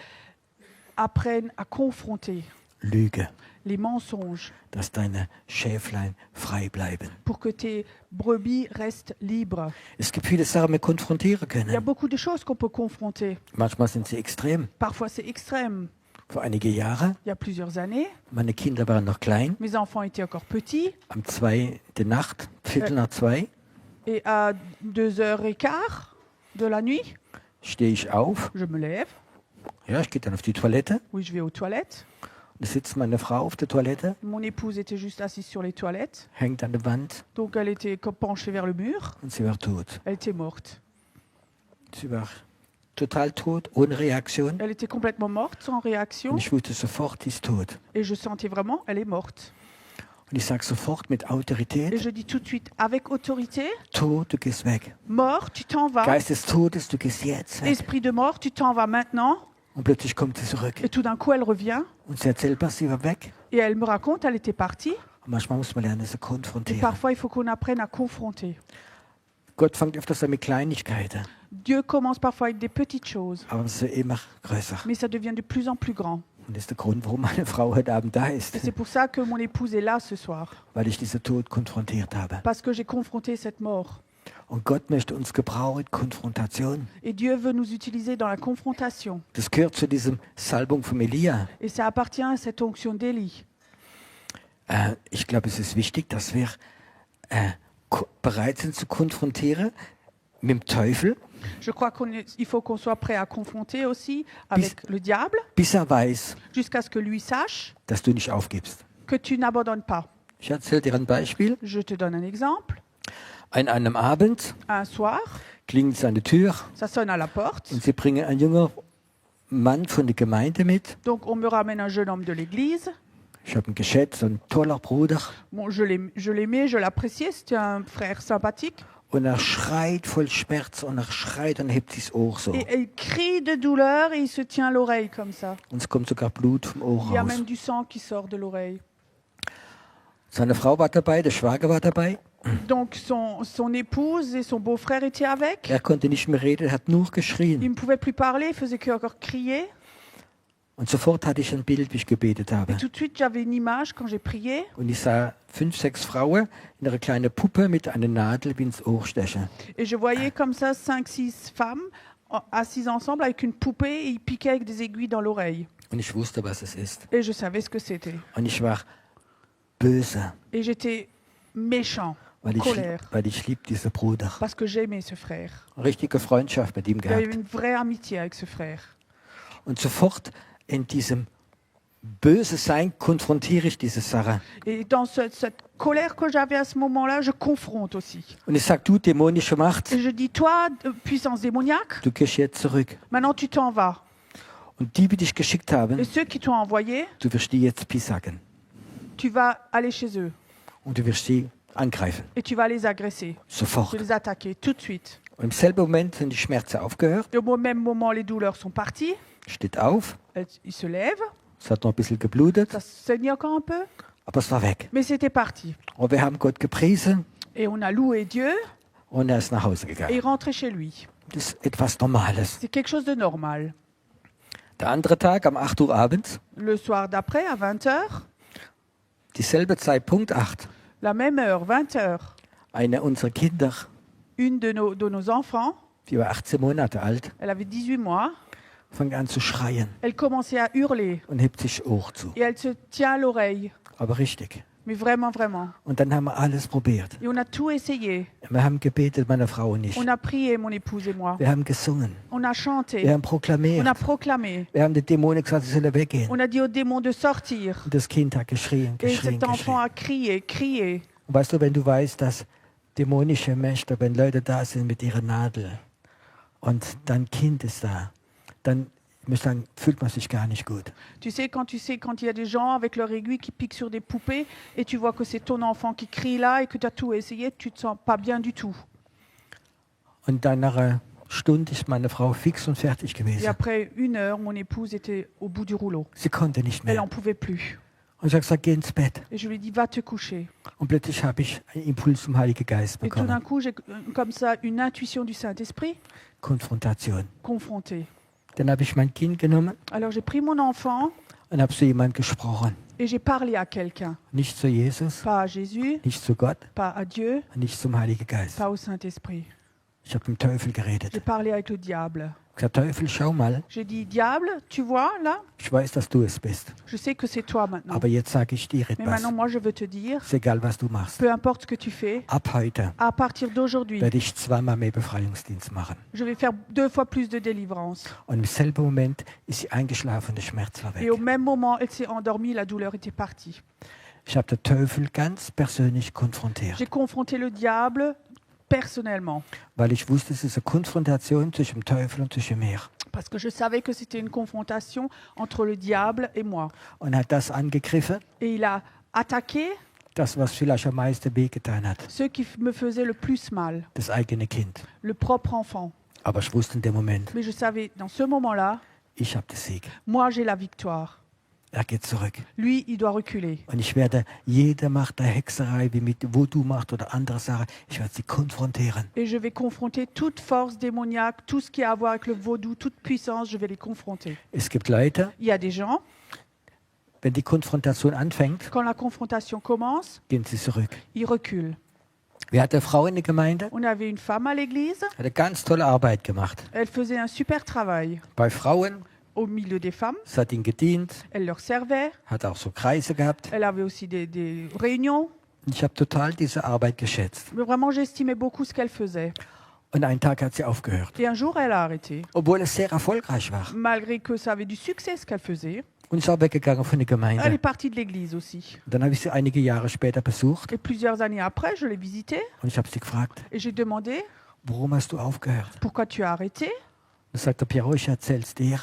apprennent à confronter Lüge, les mensonges dass deine Schäflein frei bleiben. pour que tes brebis restent libres. Es gibt viele Sachen, die wir konfrontieren Il y a können. beaucoup de choses qu'on peut confronter. Manchmal sind sie extrem. Parfois, c'est extrême. Vor einige Jahre, Il y a plusieurs années, meine Kinder waren noch klein, mes enfants étaient encore petits am 2 der Nacht, Viertel nach 2, et à 2h15 de la nuit, stehe ich auf. je me lève. Ja, ich gehe dann auf die Toilette. Oui, je vais aux toilettes. Da sitzt meine Frau auf der Toilette, Mon épouse était juste assise sur les toilettes. hängt an der Wand Donc, elle était penchée vers le mur. und sie war tot. Elle était morte. Sie war total tot, ohne Reaktion. Elle était complètement morte, sans réaction. Und ich wusste sofort, die ist tot. Et je sentais vraiment, elle est morte. Und ich sage sofort mit Et Autorität, je dis tout de suite, avec autorité, tot, du gehst weg. mort, tu t'en vas. Geist des Todes, du gehst jetzt weg. Esprit de mort, tu t'en vas maintenant. Und plötzlich kommt sie zurück. Et tout d'un coup, elle revient. Und sie erzählt was, sie war weg. Et elle me raconte, elle était partie. Und manchmal muss man lernen, sie Et konfrontieren. parfois, il faut qu'on apprenne à confronter. Gott fängt öfters an mit Kleinigkeiten, Dieu commence parfois avec des petites choses, aber es wird immer größer. mais ça devient de plus en plus grand. Und das ist der Grund, warum meine Frau heute Abend da Et ist, c'est pour ça que mon épouse est là ce soir, weil ich diesen Tod konfrontiert habe. parce que j'ai confronté cette mort. Und Gott möchte uns gebrauchen, Konfrontation. Et Dieu veut nous utiliser dans la confrontation. Das gehört zu diesem Salbung von Elia. Et ça appartient à cette onction d'Élie. Ich glaube, es ist wichtig, dass wir bereit sind zu konfrontieren mit dem Teufel, Je crois qu'il faut qu'on soit prêt à confronter aussi avec le diable, bis er weiß, jusqu'à ce que lui sache dass du nicht aufgibst. que tu n'abandonnes pas. Ich erzähle dir ein Beispiel. Je te donne un exemple. An einem Abend Un soir, klingelt es an der Tür ça sonne à la porte. und sie bringen einen jungen Mann von der Gemeinde mit. Donc on me ramène un jeune homme de l'église. Ich habe ihn geschätzt, ein toller Bruder. Bon, je l'aimais, je l'appréciais, c'était un frère sympathique. Und er schreit voll Schmerz und er schreit und hebt sich das Ohr so. Et il crie de douleur et il se tient l'oreille comme ça. Und es kommt sogar Blut vom Ohr Il y a raus. même du sang qui sort de l'oreille. Seine Frau war dabei, der Schwager war dabei. Donc son épouse et son beau-frère étaient avec. Er konnte nicht mehr reden, er hat nur Il geschrien. ne pouvait plus parler, il faisait que encore crier. Und sofort hatte ich ein Bild, wie ich gebetet habe. Et tout de suite, j'avais une image quand j'ai prié. Und ich sah 5, 6 Frauen in einer kleinen Puppe mit einer Nadel wie ins Ohr stechen. Et je voyais comme ça 5, 6 femmes assises ensemble avec une poupée et ils piquaient avec des aiguilles dans l'oreille. Und ich wusste, was es ist. Et je savais ce que c'était. Und ich war böse, Et j'étais méchant, en colère, weil ich lieb diesen Bruder. parce que j'aimais ce frère. Richtige Freundschaft mit ihm J'avais gehabt. une vraie amitié avec ce frère. Und sofort in diesem böse Sein konfrontiere ich diese Sache. Et dans cette colère que j'avais à ce moment-là, je confronte aussi. Und ich sage, du dämonische Macht, Et je dis, toi, puissance démoniaque, du gehst jetzt zurück. maintenant tu t'en vas. Und die, die dich geschickt haben, Et ceux qui t'ont envoyé, du wirst die jetzt pisacken. tu vas aller chez eux Und du wirst sie angreifen. et tu vas les agresser, tu Sofort. vas les attaquer tout de suite. Und im selben Moment sind die Schmerzen aufgehört, Et au même moment, les douleurs sont parties, steht auf, il se lève, es hat noch ein bisschen geblutet, ça saignait encore un peu, aber es war weg. mais c'était parti. Und wir haben Gott gepriesen Et on a loué Dieu und er ist nach Hause et il gegangen. rentrait chez lui. Das ist etwas Normales. C'est quelque chose de normal. Der andere Tag, am 8 Uhr abends, Le soir d'après, à 20h, dieselbe Zeit, Punkt 8, la même heure, 20h, eine unserer Kinder, une de nos enfants, die war 18 Monate alt, elle avait 18 mois, fängt an zu schreien elle commençait à hurler und hebt sich Ohr zu. et elle se tient à l'oreille, Aber richtig. mais vraiment, vraiment. Und dann haben wir alles probiert. Et on a tout essayé. Wir haben gebetet, meine Frau und ich. On a prié, mon épouse et moi. Wir haben gesungen. On a chanté. Wir haben On proklamiert. a proclamé. Wir haben den Dämonen gesagt, sie sollen weggehen. On a dit aux démons de sortir. Und das Kind hat geschrien, Et geschrien, cet enfant geschrien. a crié, crié. Und weißt du, wenn du weißt, dass dämonische Mächte, wenn Leute da sind mit ihrer Nadel und dein Kind ist da, dann ich muss sagen, fühlt man sich gar nicht gut. Tu sais, quand il y a des gens avec leur aiguille qui piquent sur des poupées et tu vois que c'est ton enfant qui crie là et que tu as tout essayé, tu te sens pas bien du tout. Und dann nach einer Stunde ist meine Frau fix und fertig Et gewesen. après 1 heure, mon épouse était au bout du rouleau. Sie konnte nicht Elle mehr. n'en pouvait plus. Und ich habe gesagt, geh ins Bett. Et je lui ai dit, va te coucher. Und plötzlich habe ich einen Impuls vom Heiligen Geist Et tout d'un bekommen. coup, j'ai comme ça une intuition du Saint-Esprit Konfrontation. confrontée. Dann habe ich mein Kind genommen Alors j'ai pris mon enfant und habe zu jemandem gesprochen. et j'ai parlé à quelqu'un. Nicht zu Jesus, Pas à Jésus, nicht zu Gott, pas à Dieu, nicht zum Heiligen Geist. pas au Saint-Esprit. Ich habe mit dem Teufel J'ai geredet. parlé avec le diable. Ich habe gesagt, Teufel, schau mal, J'ai dit, diable, tu vois là, ich weiß, dass du es bist. je sais que c'est toi maintenant. Aber jetzt sage ich dir Mais etwas. maintenant, moi, je veux te dire, Ist egal, was du machst. peu importe ce que tu fais, Ab heute à partir d'aujourd'hui, werde ich 2-mal mehr Befreiungsdienst machen. je vais faire 2 fois plus de délivrance. Und im selben Moment ist sie eingeschlafen, der Schmerz war Et au weg. même moment, elle s'est endormie, la douleur était partie. Ich habe den Teufel ganz persönlich konfrontiert, J'ai confronté le diable personnellement, weil ich wusste, es ist eine Konfrontation zwischen dem Teufel und zwischen mir. parce que je savais que c'était une confrontation entre le diable et moi. Und er hat das angegriffen, Et il a attaqué das, was vielleicht am meisten wehgetan hat, ce qui me faisait le plus mal, das eigene Kind. le propre enfant. Aber ich wusste in dem Moment, Mais je savais, dans ce moment-là, ich habe den Sieg. moi, j'ai la victoire. Er geht zurück. Lui, il doit reculer. Und ich werde jede Macht der Hexerei, wie mit Voodoo-Macht oder andere Sachen, ich werde sie konfrontieren. Et je vais confronter toute force démoniaque, tout ce qui a à voir avec le vaudou, toute puissance, je vais les confronter. Es gibt Leute, Il y a des gens, Wenn die Konfrontation anfängt, quand la confrontation commence, gehen sie zurück. ils reculent. Wir hatten eine Frau in der Gemeinde, On avait une femme à l'église, hat eine ganz tolle Arbeit gemacht. elle faisait un super travail Bei Frauen, au milieu des femmes, es hat ihnen gedient, elle leur servait, hat auch so Kreise gehabt. elle avait aussi des réunions. Und ich habe total diese Arbeit geschätzt. Mais vraiment, j'estimais beaucoup ce qu'elle faisait. Und einen Tag hat sie aufgehört, Et un jour, elle a arrêté, obwohl es sehr erfolgreich war. malgré que ça avait du succès ce qu'elle faisait. Und ist auch weggegangen von der Elle est Gemeinde. partie de l'église aussi. Dann habe ich sie einige Jahre später besucht Et plusieurs années après, je l'ai visitée und ich habe sie gefragt, et j'ai demandé warum hast du aufgehört? pourquoi tu as arrêté. Dann sagt der Pierrot, ich erzähl's dir.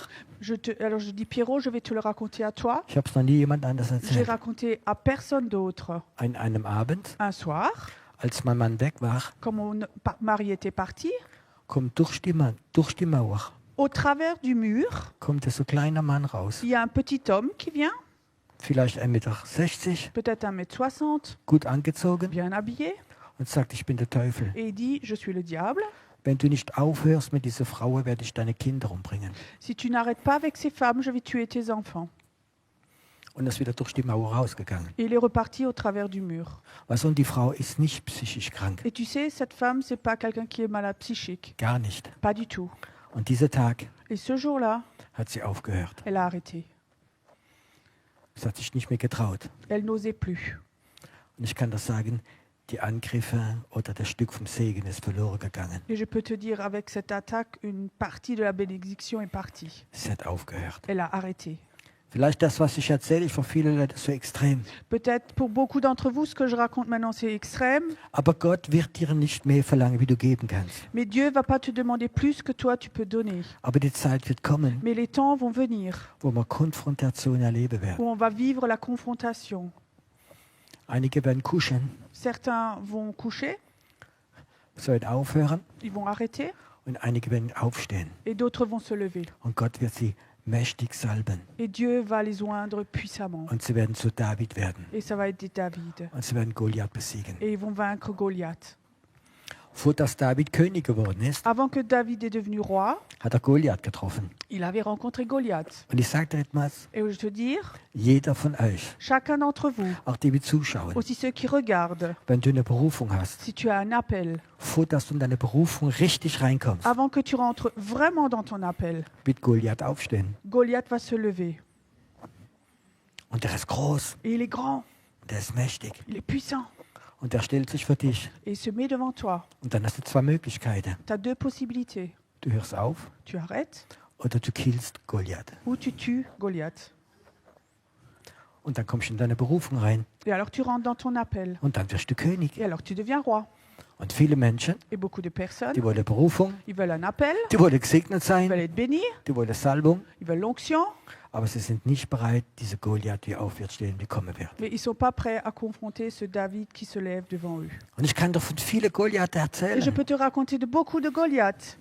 Alors je dis Pierrot, je vais te le raconter à toi. Ich habe es noch nie jemand anders J'ai erzählt. raconté à personne d'autre. An einem Abend, Un soir, als mein Mann weg war, quand mon mari était parti, kommt durch die Mauer, au travers du mur, kommt so ein kleiner Mann raus. il y a un petit homme qui vient, Vielleicht 1,60 Meter, peut-être 1,60 m, gut angezogen bien habillé, und sagt, ich bin der Teufel. et il dit, je suis le diable. Wenn du nicht aufhörst mit dieser Frau, werde ich deine Kinder umbringen. Si tu n'arrêtes pas avec ces femmes, je vais tuer tes enfants. Und ist wieder durch die Mauer rausgegangen. Et il est reparti au travers du mur. Weißt du, und die Frau ist nicht psychisch krank. Et tu sais, cette femme, c'est pas quelqu'un qui est malade psychique. Gar nicht. Pas du tout. Und dieser Tag Et ce jour-là, hat sie aufgehört. elle a arrêté. Sie hat sich nicht mehr getraut. Elle n'osait plus. Und ich kann das sagen, die Angriffe oder das Stück vom Segen ist verloren gegangen. Et je peux te dire, avec cette attaque, une partie de la bénédiction est partie. Sie hat aufgehört. Elle a arrêté. Vielleicht das, was ich erzähle, ist für viele Leute so extrem. Peut-être pour beaucoup d'entre vous, ce que je raconte maintenant, c'est extrême. Aber Gott wird dir nicht mehr verlangen, wie du geben kannst. Mais Dieu va pas te demander plus que toi, tu peux donner. Aber die Zeit wird kommen, Mais les temps vont venir wo wir Konfrontation erleben werden. où on va vivre la confrontation. Einige werden kuscheln, Certains vont coucher, sollen aufhören ils vont arrêter, und einige werden aufstehen. et d'autres vont se lever. Und Gott wird sie mächtig salben. Et Dieu va les oindre puissamment. Und sie werden zu David werden. Et ça va être des David. Und sie werden Goliath besiegen. Et ils vont vaincre Goliath. Vor dass David König geworden ist, Avant que David est devenu roi, hat Goliath getroffen. il avait rencontré Goliath. Und ich sage dir etwas, Et je veux te dire, jeder von euch, chacun d'entre vous, auch die wir zuschauen, aussi ceux qui regardent, wenn du eine Berufung hast, si tu as un appel, vor dass du in deine Berufung richtig reinkommst, avant que tu rentres vraiment dans ton appel, wird Goliath aufstehen. Goliath va se lever. Und der ist groß, Et il est grand, und der ist mächtig. il est puissant. Und der stellt sich für dich. Et il se met devant toi. Und dann hast du zwei Möglichkeiten. Tu as deux possibilités. Du hörst auf Tu arrêtes oder du killst Goliath. ou tu tues Goliath. Und dann kommst du in deine Berufung rein. Et alors tu rentres dans ton appel. Und dann wirst du König. Et alors tu deviens roi. Und viele Menschen, Et beaucoup de personnes, die wollen Berufung, ils veulent un appel, die wollen gesegnet ils sein, veulent être bénis, die wollen Salbung, ils veulent l'onction, aber sie sind nicht bereit, diese Goliath, die aufwärts stehen, die kommen wird. mais ils ne sont pas prêts à confronter ce David qui se lève devant eux. Und ich kann doch von vielen Goliath Et je erzählen. peux te raconter de beaucoup de Goliath.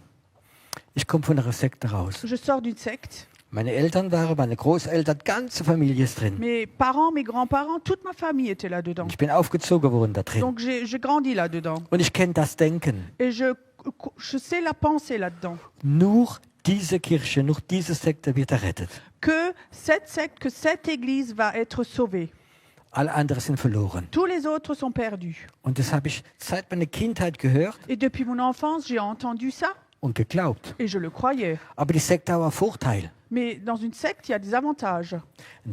Ich komme von einer Sekte raus. Je sors d'une secte. Meine Eltern waren, meine Großeltern, ganze Familie ist drin. Mes parents, mes grands-parents, toute ma famille était là-dedans. Ich bin aufgezogen worden da drin. Donc j'ai grandi là-dedans. Und ich kenne das Denken. Et je sais la pensée là-dedans. Nur diese Kirche, nur diese Sekte wird errettet. Que cette secte, que cette église va être sauvée. Alle anderen sind verloren. Tous les autres sont perdus. Und das habe ich seit meiner Kindheit gehört Et depuis mon enfance, j'ai entendu ça und geglaubt. et je le croyais. Aber die Sekte hat auch einen Vorteil. Mais dans une secte, il y a des avantages. In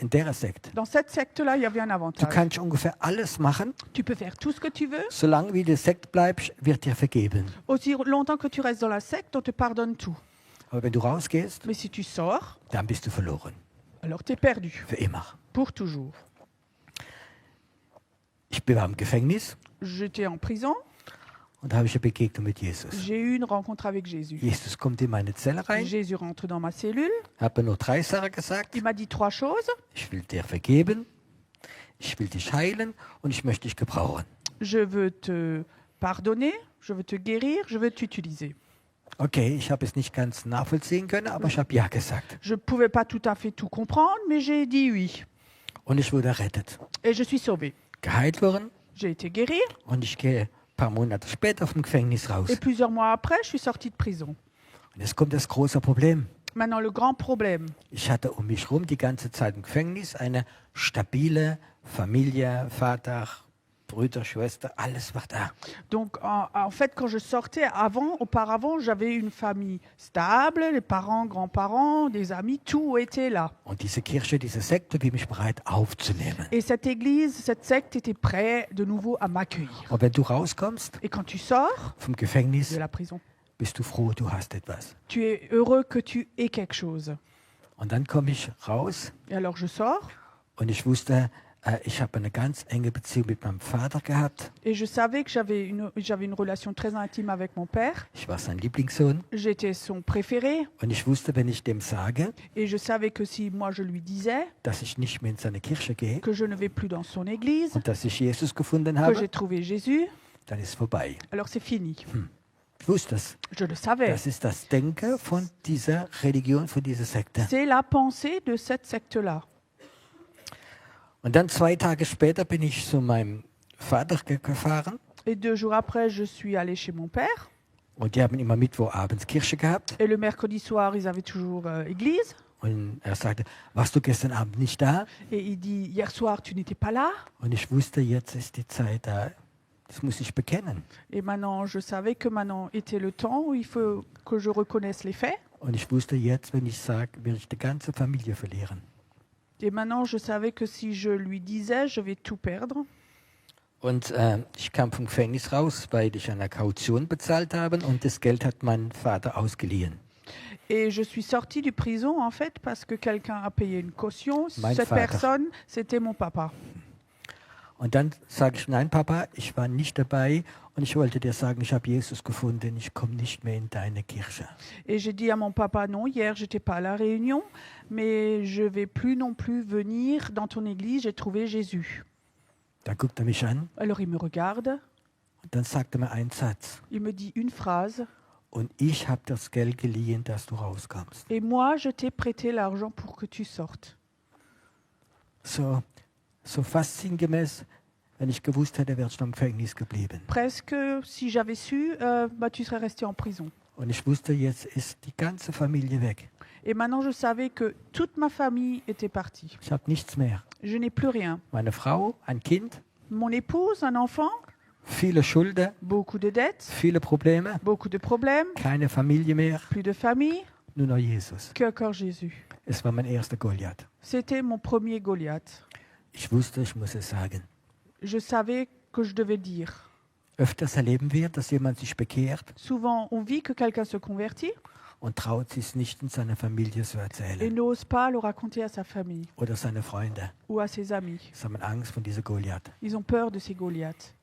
der Sekte. Dans cette secte-là, il y avait un Du avantage. kannst ungefähr alles machen. Tu peux faire tout ce que tu veux. Solange wie du in der Sekte bleibst, wird dir vergeben. Aussi longtemps que tu restes dans la secte, on te pardonne tout. Aber wenn du rausgehst, Mais si tu sors, dann bist du verloren. alors tu es perdu. Für immer. Pour toujours. Ich war im Gefängnis J'étais en prison. und da habe ich eine Begegnung mit Jesus. J'ai eu une rencontre avec Jésus. Jesus kommt in meine Zelle rein, Jésus rentre dans ma cellule. hat mir nur 3 Sachen gesagt. Il m'a dit 3 choses. Ich will dir vergeben, ich will dich heilen und ich möchte dich gebrauchen. Je veux te pardonner, je veux te guérir, je veux t'utiliser. Okay, ich habe es nicht ganz nachvollziehen können, aber ich habe Ja gesagt. Je ne pouvais pas tout à fait tout comprendre, mais j'ai dit oui. Und ich wurde errettet. Et je suis sauvée. Geheilt worden J'ai été guérie. und ich gehe ein paar Monate später vom Gefängnis raus. Et plusieurs mois après, je suis sortie de prison. Und jetzt kommt das große Problem. Maintenant, le grand problème, Ich hatte um mich herum die ganze Zeit im Gefängnis eine stabile Familie, Vater, Brüder, Schwester, alles war da. donc en fait, quand je sortais auparavant, j'avais une famille stable, les parents, grands-parents, des amis, tout était là. Und diese Kirche, diese Sekte, wie mich bereit aufzunehmen. Et cette église, cette secte était prête de nouveau à m'accueillir. Und wenn du rauskommst Et quand tu sors vom de Gefängnis, la prison, bist du froh, du hast etwas. tu es heureux que tu aies quelque chose. Und dann komme ich raus Et alors je sors und ich wusste, ich habe eine ganz enge Beziehung mit meinem Vater gehabt. et je savais que j'avais une relation très intime avec mon père. Ich war sein Lieblingssohn J'étais son préféré und ich wusste, wenn ich dem sage, et je savais que si moi je lui disais dass ich nicht mehr in seine Kirche gehe que je ne vais plus dans son église, und dass ich Jesus gefunden que j'ai habe, trouvé Jésus, dann ist vorbei. alors c'est fini. Ich wusste es. Je le savais. Das ist das Denken von dieser Religion, von dieser Sekte. C'est la pensée de cette secte-là. Und dann 2 Tage später bin ich zu meinem Vater gefahren Et 2 jours après, je suis allée chez mon père. und die haben immer Mittwochabends Kirche gehabt. Et le mercredi soir, ils avaient toujours église. Und er sagte, warst du gestern Abend nicht da? Et il dit, hier soir, tu n'étais pas là. Und ich wusste, jetzt ist die Zeit da. Das muss ich bekennen. Et maintenant, je savais que maintenant était le temps où il faut que je reconnaisse les faits. Und ich wusste jetzt, wenn ich sage, werde ich die ganze Familie verlieren. Et maintenant, je savais que si je lui disais, je vais tout perdre. Und ich kam vom Gefängnis raus, weil ich eine Kaution bezahlt habe und das Geld hat mein Vater ausgeliehen. Et je suis sortie du prison, en fait, parce que quelqu'un a payé une caution. Mein Cette Vater. personne, c'était mon papa. Und dann sage ich, nein Papa, ich war nicht dabei und ich wollte dir sagen, ich habe Jesus gefunden, ich komme nicht mehr in deine Kirche. Et j'ai dit à mon papa, non, hier, j'étais pas à la réunion, mais je vais plus non plus venir dans ton église, j'ai trouvé Jésus. Da guckt er mich an Alors il me regarde, und dann sagt er mir einen Satz. il me dit une phrase, Und ich habe das Geld geliehen, dass du rauskommst. et moi, je t'ai prêté l'argent pour que tu sortes. So fast sinngemäß, wenn ich gewusst hätte, wäre ich noch im Gefängnis geblieben. Presque, si j'avais su, tu serais resté en prison. Und ich wusste, jetzt ist die ganze Familie weg. Et maintenant, je savais que toute ma famille était partie. Ich habe nichts mehr. Je n'ai plus rien. Meine Frau, ein Kind, Mon épouse, un enfant, viele Schulden, beaucoup de dettes, viele Probleme, beaucoup de problèmes, keine Familie mehr, plus de famille, nur noch Jesus. que encore Jésus. Es war mein erster Goliath. C'était mon premier Goliath. Ich wusste, ich muss es sagen. Je savais que je devais dire. Öfters erleben wir, dass jemand sich bekehrt Souvent, on vit que quelqu'un se convertit und traut sich nicht in seiner Familie zu et erzählen n'ose pas le raconter à sa famille oder seine Freunde. ou à ses amis. Sie haben Angst vor dieser Goliath. Ils ont peur de ces Goliaths.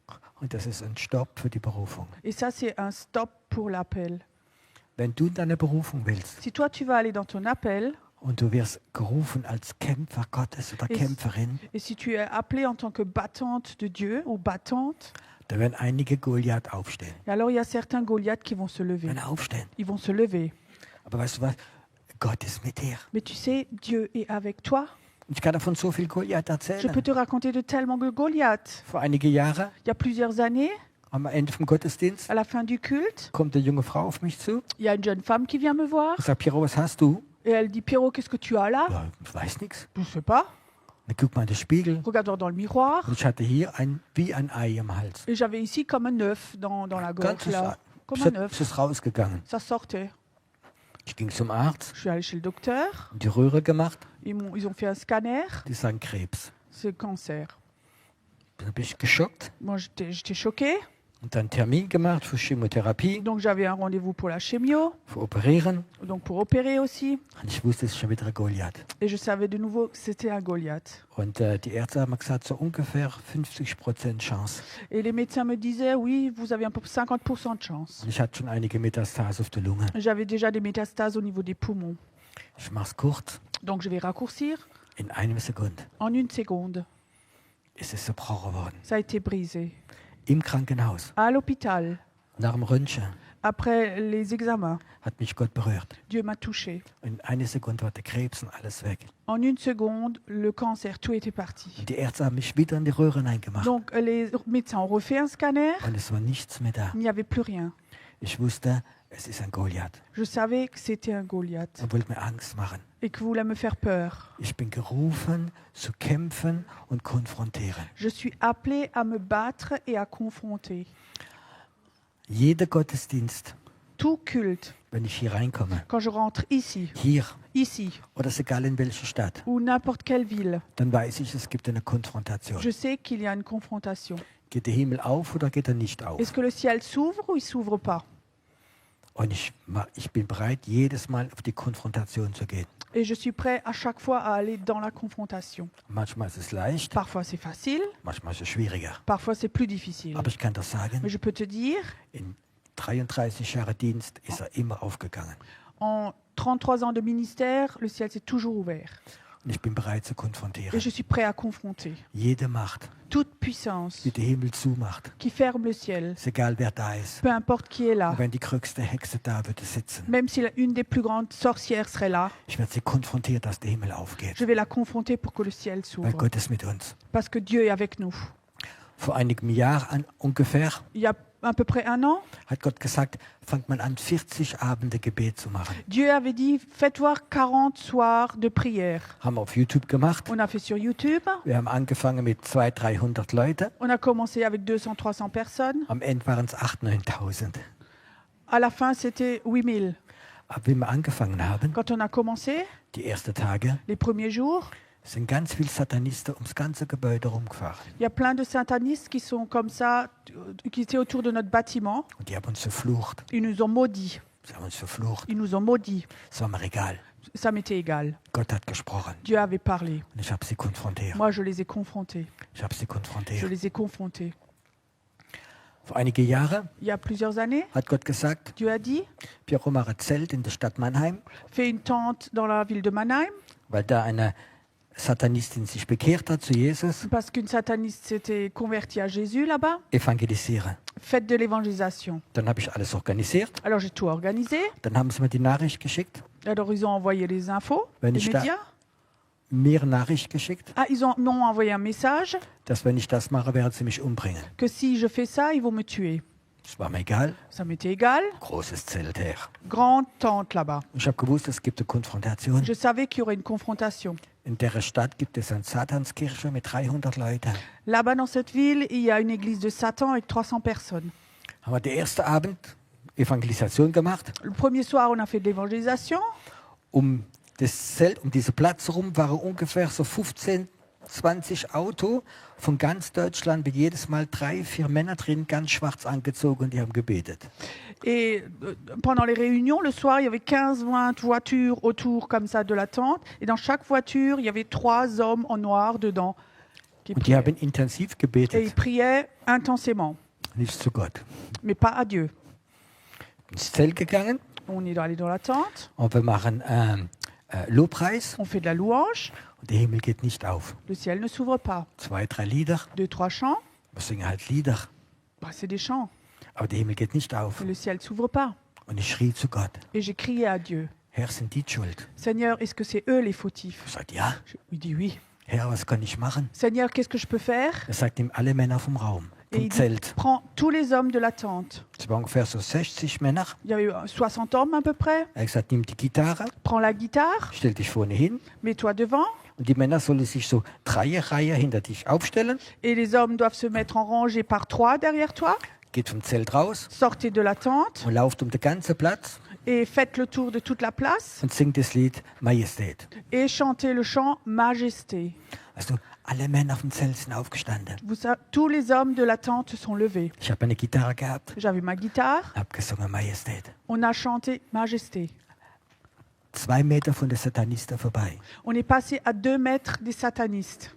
Und das ist ein Stopp für die Berufung. Et ça, c'est un stop pour l'appel. Wenn du in deine Berufung willst Si toi, tu vas aller dans ton appel, und du wirst gerufen als Kämpfer Gottes oder Es- Kämpferin, et si tu es appelé en tant que battante de Dieu ou battante, da werden einige Goliath aufstehen. et alors il y a certains Goliaths qui vont se lever. Werden aufstehen. Ils vont se lever. Aber weißt du was? Gott ist mit dir. Mais tu sais, Dieu est avec toi. Und ich kann davon so viel Goliath Je peux erzählen. te raconter de tellement de Goliaths. Vor einige Jahre, Il y a plusieurs années, am Ende vom Gottesdienst, à la fin du culte, kommt eine junge Frau auf mich zu il y a une jeune femme qui vient me voir und sagt, Piero, was hast du? et elle dit, Pierrot, qu'est-ce que tu as là? Ja, ich weiß nichts. Je ne sais pas. Dann guck mal in den Spiegel. Regarde dans le miroir. Und ich hatte hier wie ein Ei am Hals. Et j'avais ici comme un œuf dans la gorge, Ganzes là. Ei. Comme Es un ist œuf. rausgegangen. Ça sortait. Ich ging zum Arzt, Je suis allée chez le docteur. die Röhre gemacht, Ils ont fait un scanner. die sagen Krebs. C'est le cancer. Dann bin ich geschockt Moi, j'étais choquée. und dann einen Termin gemacht für Chemotherapie, Donc, j'avais un rendez-vous pour la chimio, für Operieren. donc pour opérer aussi. Und ich wusste, es ist schon wieder ein Goliath. Et je savais de nouveau que c'était un Goliath. Und die Ärzte haben gesagt, so ungefähr 50% Chance. Et les médecins me disaient, oui, vous avez un peu 50% de chance. Und ich hatte schon einige Metastasen auf der Lunge. J'avais déjà des métastases au niveau des poumons. Ich mach's kurz. Donc, je vais raccourcir. In einer Sekunde En une seconde, ist es zerbrochen worden. ça a été brisé. Im Krankenhaus, À l'hôpital, nach dem Röntgen, après les examens, hat mich Gott berührt. Dieu m'a touché. In einer Sekunde war der Krebs und alles weg. En une seconde, le cancer, tout était parti. Und die Ärzte haben mich wieder in die Röhren eingemacht. Donc, les médecins ont refait un scanner. Und es war nichts mehr da. Il n'y avait plus rien. Ich wusste, es ist ein Goliath. Je savais que c'était un Goliath Er wollte mir Angst machen. et qu'il voulait me faire peur. Ich bin gerufen, zu kämpfen und konfrontieren. Je suis appelé à me battre et à confronter. Jeder Gottesdienst, Tout culte, wenn ich hier reinkomme, quand je rentre ici, hier oder ist egal in welche Stadt, ou n'importe quelle ville, dann weiß ich, es gibt eine Konfrontation. je sais qu'il y a une confrontation. Geht der Himmel auf oder geht er nicht auf? Est-ce que le ciel s'ouvre ou il s'ouvre pas? Und ich bin bereit, jedes Mal auf die Konfrontation zu gehen. Et je suis prêt à chaque fois à aller dans la confrontation. Manchmal ist es leicht, Parfois c'est facile, manchmal ist es schwieriger. parfois c'est plus difficile. Aber ich kann das sagen, Mais je peux te dire, in 33 Jahre Dienst ist er immer aufgegangen. en 33 ans de ministère, le ciel s'est toujours ouvert. Und ich bin bereit zu Et konfrontieren. je suis prêt à confronter Jede Macht, toute puissance die den Himmel zumacht, qui ferme le ciel, ist egal wer da ist. peu importe qui est là, Und wenn die größte Hexe da würde sitzen, même si une des plus grandes sorcières serait là, ich werde sie konfrontieren, dass der Himmel aufgeht. je vais la confronter pour que le ciel Weil s'ouvre. Gott ist mit uns. Parce que Dieu est avec nous. Vor einigen Jahren ungefähr Il y a à peu près un an, hat Gott gesagt, fangt man an, 40 Abende Gebet zu machen. Dieu avait dit, faites voir 40 soirs de prière. Haben wir auf YouTube gemacht. On a fait sur YouTube, Wir haben angefangen mit 200, 300 Leute. on a commencé avec 200, 300 personnes. Am Ende waren es 8.000, 9.000. À la fin, c'était 8000. Aber wie wir angefangen haben, Quand on a commencé, die ersten Tage, les premiers jours, sind ganz viele Satanisten ums ganze Gebäude rumgefahren. il y a plein de satanistes qui sont comme ça, qui étaient autour de notre bâtiment. Und die haben uns verflucht. Ils nous ont maudits. Sie haben uns verflucht. Ils nous ont maudits. Es war mir egal. Ça m'était égal. Gott hat gesprochen. Dieu avait parlé. Und ich habe sie konfrontiert. Moi, je les ai confrontés. Ich habe sie Je konfrontiert. les ai confrontés. Vor einige Jahre Il y a plusieurs années, hat Gott gesagt, Dieu a dit, Piero mache ein Zelt in der Stadt Mannheim, fais une tente dans la ville de Mannheim, weil da eine Satanistin sich bekehrt hat zu Jesus. parce qu'une sataniste s'était convertie à Jésus là-bas. Evangelisiere. Faites de l'évangélisation. Dann habe ich alles organisiert. Alors j'ai tout organisé. Dann haben sie mir die Nachricht geschickt, Alors ils ont envoyé les infos, Wenn les ich da- médias. mir eine Nachricht geschickt, Ah, m'ont envoyé un message dass wenn ich das mache, werden sie mich umbringen. que si je fais ça, ils vont me tuer. Das war mir egal. Ça m'était égal. Großes Zelt her. Grande tente là-bas. Ich habe gewusst, es gibt eine Konfrontation. Je savais qu'il y aurait une confrontation. In der Stadt gibt es eine Satanskirche mit 300 Leuten. Là-bas dans cette ville, il y a une église de Satan avec 300 personnes. Haben wir den ersten Abend Evangelisation gemacht. Le premier soir, on a fait de l'évangélisation. Das Zelt, diesen Platz herum waren ungefähr so 15, 20 Autos von ganz Deutschland mit jedes Mal 3, 4 Männer drin, ganz schwarz angezogen und die haben gebetet. Et pendant les réunions, le soir, il y avait 15-20 voitures autour comme ça de la tente. Et dans chaque voiture, il y avait 3 hommes en noir dedans qui Und die priaient. haben intensiv Et ils gebetet, priaient intensément, nicht zu Gott. mais pas à Dieu. Ins Zelt gegangen On est allé dans la tente, und wir machen Lobpreis on fait de la louange, und der Himmel geht nicht auf. le ciel ne s'ouvre pas. 2, 3 Lieder, 2-3 chants, wir singen halt Lieder, bah, c'est des chants, aber der Himmel geht nicht auf. mais le ciel ne s'ouvre pas. Und ich schrie zu Gott, Et j'ai crié à Dieu, Herr, sind die schuld? Seigneur, est-ce que c'est eux les fautifs? Ich sagte, ja. Il dit oui. Herr, was kann ich machen? Seigneur, qu'est-ce que je peux faire? Er sagt ihm alle Männer vom Raum, Et vom il dit, Zelt. prends tous les hommes de la tente. Es waren ungefähr so 60 Männer. Il y avait 60 hommes à peu près. Er hat gesagt, nimm die Gitarre, Prends la guitare, stell dich vorne hin. mets-toi devant. Und die Männer sollen sich so Reihe hinter dich aufstellen. Et les hommes doivent se mettre en rangée par 3 derrière toi. Geht vom Zelt raus Sortez de la tente und lauft den ganzen Platz et faites le tour de toute la place und singt das Lied Majestät. et chantez le chant Majesté. Also alle Männer vom Zelt sind aufgestanden. Tous les hommes de la tente se sont levés. Ich habe eine Gitarre gehabt, J'avais ma guitare. habe gesungen Majestät. On a chanté Majesté. 2 Meter von der Satanisten vorbei. On est passé à 2 mètres des satanistes.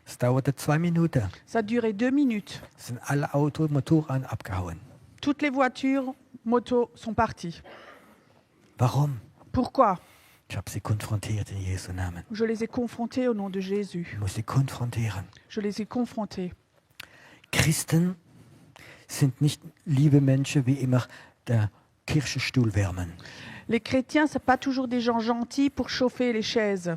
Es dauerte 2 Minuten. Ça a duré 2 minutes. Es sind alle Autos, Motoren abgehauen. Toutes les voitures, motos sont parties. Warum? Pourquoi? Ich habe sie konfrontiert in Jesu Namen. Je les ai confrontés au nom de Jésus. Ich muss sie konfrontieren. Je les ai confrontés. Christen sind nicht liebe Menschen, wie immer der Kirchenstuhl wärmen, Les chrétiens, ce n'est pas toujours des gens gentils pour chauffer les chaises,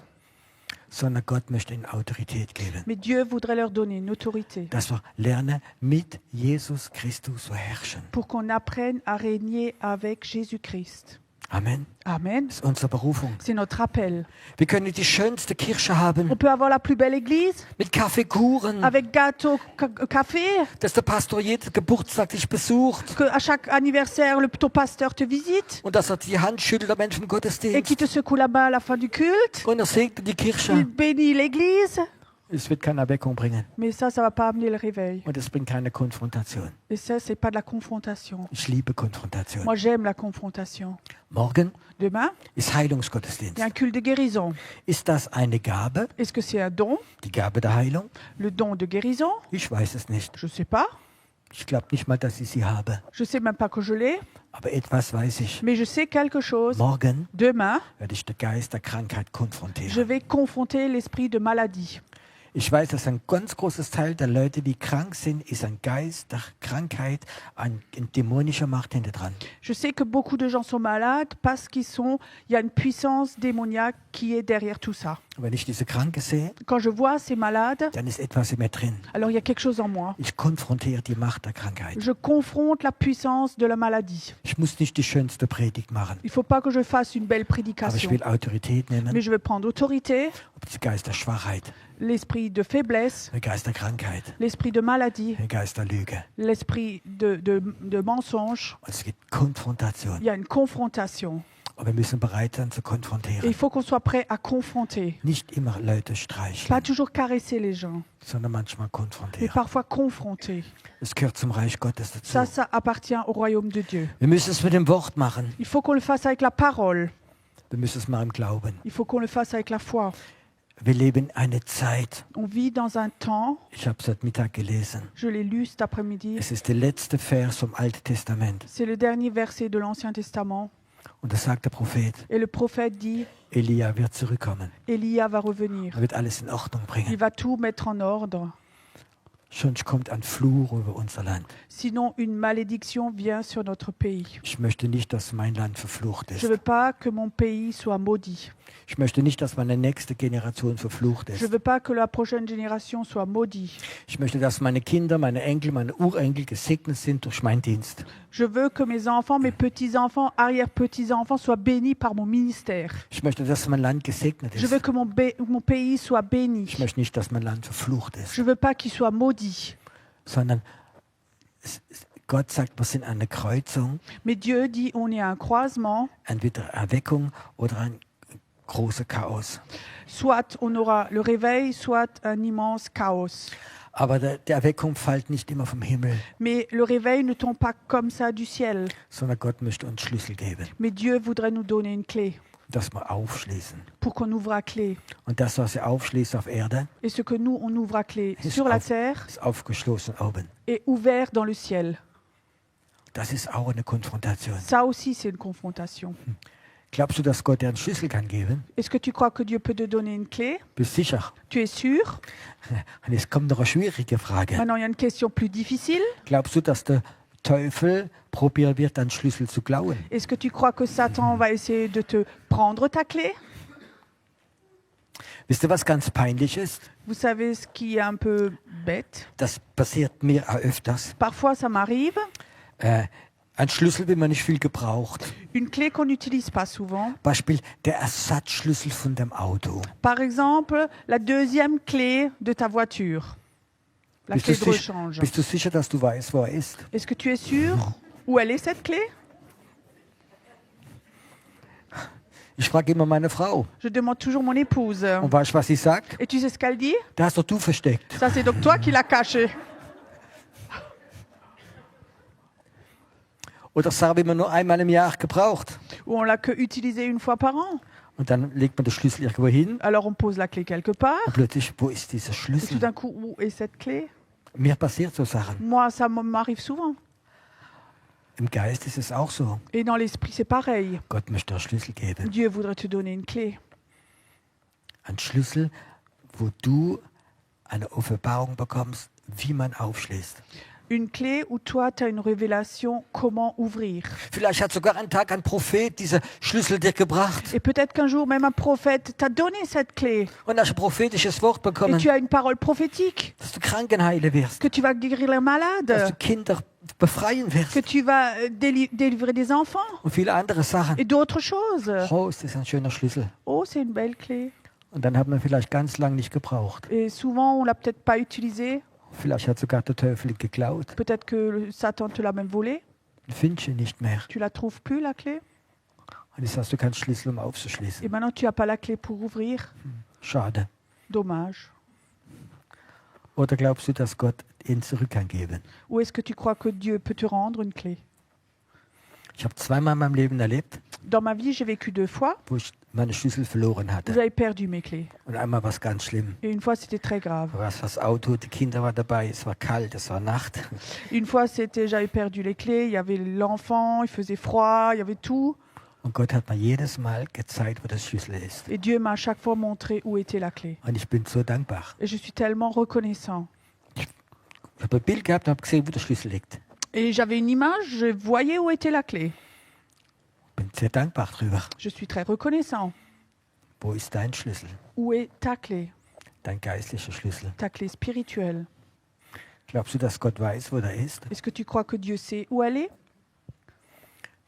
sondern Gott möchte ihnen Autorität geben. Mais Dieu voudrait leur donner une autorité Dass wir lernen, mit Jesus Christus zu herrschen. pour qu'on apprenne à régner avec Jésus-Christ. Amen. Amen. Das ist unsere Berufung. C'est notre appel. Wir können die schönste Kirche haben, On peut avoir la plus belle église mit Kaffeekuchen, avec gâteau, café, dass der Pastor jeden Geburtstag dich besucht que à chaque anniversaire, ton pasteur te visite und dass er die Hand schüttelt am Ende vom et Gottesdienst qui te secoue la main à la fin du culte. und er segnet die Il Kirche. bénit l'église. Es wird keine Erweckung bringen Mais ça va pas amener le réveil. und es bringt keine Konfrontation. Et ça, c'est pas de la confrontation. Ich liebe Konfrontation. Moi, j'aime la confrontation. Morgen Demain, ist il Heilungsgottesdienst. y a un culte de guérison. Ist das eine Gabe, Est-ce que c'est un don, die Gabe der Heilung? le don de guérison? Ich weiß es nicht. Je sais pas. Ich glaube nicht mal, dass ich sie habe. Je sais même pas que je l'ai, Aber etwas weiß ich. mais je sais quelque chose. Morgen Demain, werde ich den Geist der Krankheit je konfrontieren. vais confronter l'esprit de maladie. Ich weiß, dass ein ganz großes Teil der Leute, die krank sind, ist ein Geist der Krankheit, eine dämonische Macht hinter dran. Je sais que beaucoup de gens sont malades parce il y a une puissance démoniaque qui est derrière tout ça. Und wenn ich diese Kranke sehe, Quand je vois ces malades, dann ist etwas in mir drin. alors il y a quelque chose en moi. Ich konfrontiere die Macht der Krankheit. Je confronte la puissance de la maladie. Ich muss nicht die schönste Predigt machen, Il ne faut pas que je fasse une belle aber ich prédication, will Autorität nehmen, mais je vais prendre autorité, den Geist der Schwachheit, l'esprit de faiblesse, den Geist der Krankheit, l'esprit de maladie, den Geist der Lüge. l'esprit de mensonge. Und es gibt Konfrontation. Il y a une confrontation. Und wir müssen bereit sein zu Et konfrontieren. il faut qu'on soit prêt à confronter. Nicht immer Leute streicheln, Pas toujours caresser les gens, sondern manchmal mais konfrontieren. parfois confronter. Es gehört zum Reich Gottes dazu. Ça appartient au royaume de Dieu. Wir müssen es mit dem Wort machen. Il faut qu'on le fasse avec la parole. Wir müssen es mal im Glauben. Il faut qu'on le fasse avec la foi. Wir leben eine Zeit. On vit dans un temps, Ich habe es heute Mittag gelesen. je l'ai lu cet après-midi, Es ist der letzte Vers vom Alten Testament. c'est le dernier verset de l'Ancien Testament. Und da sagt der Prophet, Et le prophète dit, Elia wird zurückkommen. Élia va revenir. Er wird alles in Ordnung Il bringen. va tout mettre en ordre. Sonst kommt ein Fluch über unser Land. Sinon, une malédiction vient sur notre pays. Ich möchte nicht, dass mein Land verflucht Je ist. ne veux pas que mon pays soit maudit. Ich möchte nicht, dass meine nächste Generation verflucht Je ne ist. veux pas que la prochaine génération soit maudite. Ich möchte, dass meine Kinder, meine Enkel, meine Urenkel gesegnet sind durch meinen Dienst. Je veux que mes enfants, mes petits-enfants, arrière-petits-enfants soient bénis par mon ministère. Ich möchte, dass mein Land gesegnet Je veux ist. que mon pays soit béni. Ich möchte nicht, dass mein Land verflucht ist, Je ne veux pas qu'il soit maudit. sondern Gott sagt, wir sind an einer Kreuzung, Mais Dieu dit, on est à un croisement. entweder Erweckung oder ein großer Chaos. Soit on aura le réveil, soit un immense chaos. Aber die Erweckung fällt nicht immer vom Himmel, Mais le réveil ne tombe pas comme ça du ciel. sondern Gott möchte uns Schlüssel geben, Mais Dieu voudrait nous donner une clé dass wir aufschließen. pour qu'on ouvre à clé. Und das, was er aufschließt auf Erde, Et ce que nous, on ouvre à clé ist, sur la terre ist aufgeschlossen oben. est ouvert dans le ciel. Das ist auch eine Konfrontation. Ça aussi, c'est une confrontation. Glaubst du, dass Gott dir einen Schlüssel kann geben? Est-ce que tu crois que Dieu peut te donner une clé? Bist sicher? Tu es sûr? Und jetzt kommt noch eine schwierige Frage. Maintenant, il y a une question plus difficile. Glaubst du, dass der Teufel probieren wird, einen Schlüssel zu klauen? Est-ce que tu crois que Satan va essayer de te prendre ta clé? Wisst ihr, was ganz peinlich ist? Vous savez ce qui est un peu bête? Das passiert mir auch öfters. Parfois, ça m'arrive. Ein Schlüssel, den man nicht viel gebraucht. Une clé qu'on n'utilise pas souvent. Beispiel der Ersatzschlüssel von dem Auto. Par exemple, la deuxième clé de ta voiture. La Bist clé du, de sicher, rechange. bist du sicher, dass du weißt, wo er ist? Est-ce que tu es sûr où elle est cette clé? Ich frage immer meine Frau. Je demande toujours mon épouse. Und weißt du, was sie sagt? Et tu sais ce qu'elle dit? Da hast doch du versteckt. Ça, c'est donc toi qui l'as caché. Oder das haben wir nur einmal im Jahr gebraucht. Ou on l'a que utilisé une fois par an. Und dann legt man den Schlüssel irgendwo hin. Alors on pose la clé quelque part. Und plötzlich, wo ist dieser Et tout Schlüssel? d'un coup, où est cette clé? Mir passiert so Sachen. Moi, ça m'arrive souvent. Im Geist ist es auch so. Et dans l'esprit, c'est pareil. Gott möchte einen Schlüssel geben. Dieu voudrait te donner une clé. Ein Schlüssel, wo du eine Offenbarung bekommst, wie man aufschließt. Une clé où toi, tu as une révélation comment ouvrir. Vielleicht hat sogar ein Tag ein Prophet diese Schlüssel dir gebracht. Et peut-être qu'un jour, même un prophète t'a donné cette clé. Und hast ein prophetisches Wort Et bekommen, tu as une parole prophétique. dass du Kranken heilen wirst, Que tu vas guérir les dass malades. du Kinder befreien Que wirst tu vas délivrer des enfants. und viele andere Sachen. Et d'autres choses. Oh, ist das ein schöner Schlüssel. Oh, c'est une belle clé. Und dann hat man vielleicht ganz lange nicht gebraucht. Et souvent, on l'a peut-être pas utilisé. Vielleicht hat sogar der Teufel ihn geklaut. Peut-être que Satan te l'a même volé. Du findest ihn nicht mehr. Tu la trouves plus, la clé. Und jetzt hast du keinen Schlüssel, um aufzuschließen. Et maintenant, tu n'as pas la clé pour ouvrir. Schade. Dommage. Oder glaubst du, dass Gott ihn zurück kann geben? Ou est-ce que tu crois que Dieu peut te rendre une clé? Ich habe zweimal in meinem Leben erlebt, Dans ma vie, j'ai vécu 2 fois wo ich meine Schlüssel verloren où hatte. j'avais perdu mes clés. Und einmal war es ganz schlimm. Et une fois, c'était très grave. Da war es das Auto, die Kinder waren dabei, es war kalt, es war Nacht. Une fois, j'avais perdu les clés, il y avait l'enfant, il faisait froid, il y avait tout. Und Gott hat mir jedes Mal gezeigt, wo der Schlüssel ist. Et Dieu m'a à chaque fois montré où était la clé. Und ich bin so dankbar. Et je suis tellement reconnaissant. Ich habe ein Bild gehabt und habe gesehen, wo der Schlüssel liegt. Et j'avais une image, je voyais où était la clé. Bin sehr dankbar drüber. Je suis très reconnaissant. Wo ist dein Schlüssel? Où est ta clé? Dein geistlicher Schlüssel. Ta clé spirituelle. Glaubst du, dass Gott weiß, wo er ist? Est-ce que tu crois que Dieu sait où elle est?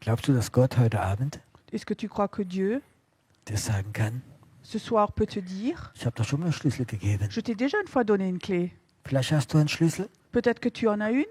Glaubst du, dass Gott heute Abend Est-ce que tu crois que Dieu, dir sagen kann, ce soir, peut te dire, ich habe dir schon mal einen Schlüssel gegeben. je t'ai déjà une fois donné une clé. Vielleicht hast du einen Schlüssel Peut-être que tu en as une,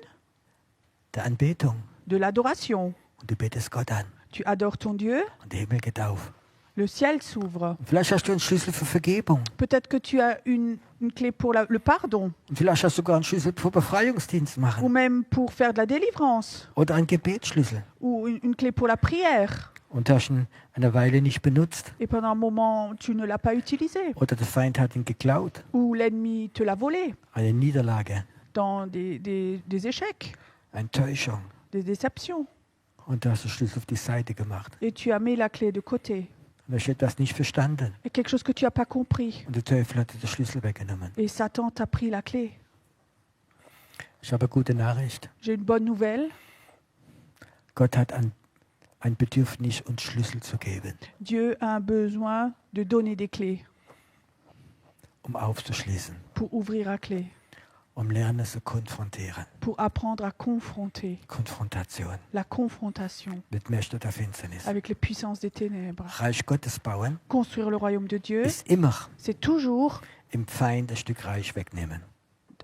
der Anbetung de l'adoration. und du betest Gott an Tu adores ton Dieu, und der Himmel geht auf. le ciel s'ouvre. Und vielleicht hast du einen Schlüssel für Vergebung Peut-être que tu as une clé pour le pardon, und vielleicht hast du sogar einen Schlüssel für Befreiungsdienst ou machen même pour faire de la délivrance, oder einen Gebetsschlüssel ou une clé pour la prière. und hast ihn eine Weile nicht benutzt Et pendant un moment, tu ne l'as pas utilisé, oder der Feind hat ihn geklaut. ou l'ennemi te l'a volé Eine Niederlage, dans des échecs, eine Täuschung des déceptions. und du hast den Schlüssel auf die Seite gemacht. Et tu as mis la clé de côté. Du hast etwas nicht verstanden Et quelque chose que tu n'as pas compris. und der Teufel hat dir den Schlüssel weggenommen. Et Satan t'a pris la clé. Ich habe eine gute Nachricht. J'ai une bonne nouvelle. Gott hat ein Bedürfnis, uns Schlüssel zu geben, Dieu a un besoin de donner des clés um aufzuschließen, pour ouvrir la clé, um Lernen zu konfrontieren. pour apprendre à confronter Konfrontation la confrontation mit Mächten der Finsternis. avec les puissances des ténèbres. Reich Gottes bauen Construire le royaume de Dieu, ist immer c'est toujours im Feind ein Stück Reich wegnehmen.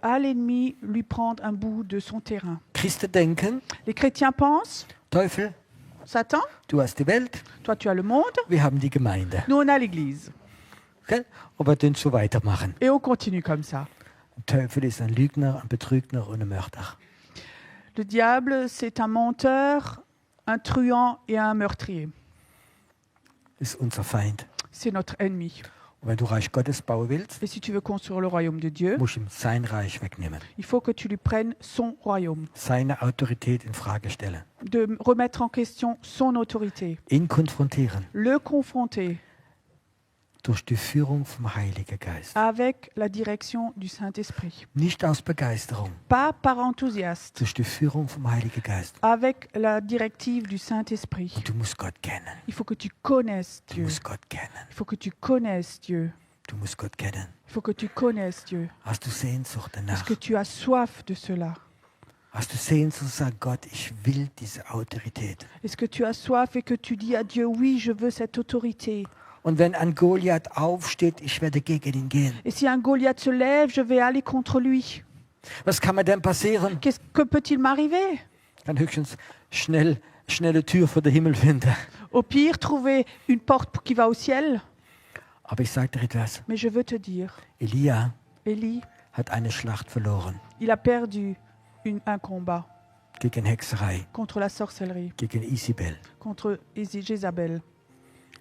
à l'ennemi lui prendre un bout de son terrain. Christen denken, Les chrétiens pensent, Teufel, Satan, du hast die Welt, toi tu as le monde, wir haben die Gemeinde. nous on a l'église. Gell? Und wir tun so weitermachen. Et on continue comme ça. Der Teufel ist ein Lügner, ein Betrügner und ein Mörder. Le diable, c'est un menteur, un truand et un meurtrier. Ist unser Feind. C'est notre ennemi. Und wenn du Reich Gottes bauen willst, Et si tu veux construire le royaume de Dieu, musst du ihm sein Reich wegnehmen. il faut que tu lui prennes son royaume, Seine Autorität in Frage stellen. de remettre en question son autorité, Ihn konfrontieren. le confronter Durch die Führung vom Heiligen Geist. avec la direction du Saint-Esprit. Nicht aus Begeisterung. Pas par enthousiasme, Durch die Führung vom Heiligen Geist. avec la directive du Saint-Esprit. Und du musst Gott kennen. Il faut que tu connaisses Du Dieu. musst Gott kennen. Il faut que tu connaisses Dieu. Du musst Gott kennen. Il faut que tu connaisses Dieu. Hast du Sehnsucht Parce danach? que tu as soif de cela. Hast du Sehnsucht zu sagen, Gott, ich will diese Autorität. Est-ce que tu as soif et que tu dis à Dieu, oui, je veux cette autorité. Und wenn ein Goliath aufsteht, ich werde gegen ihn gehen. Et si un Goliath se lève, je vais aller contre lui. Was kann mir denn passieren? Que peut-il m'arriver? Dann höchstens schnelle Tür vor der Himmel finden. Au pire, trouver une porte qui va au ciel. Aber ich sage dir etwas. Mais je veux te dire, Elia Élie, hat eine Schlacht verloren. il a perdu un combat Gegen Hexerei, contre la sorcellerie, gegen Isabel. contre Jézabel.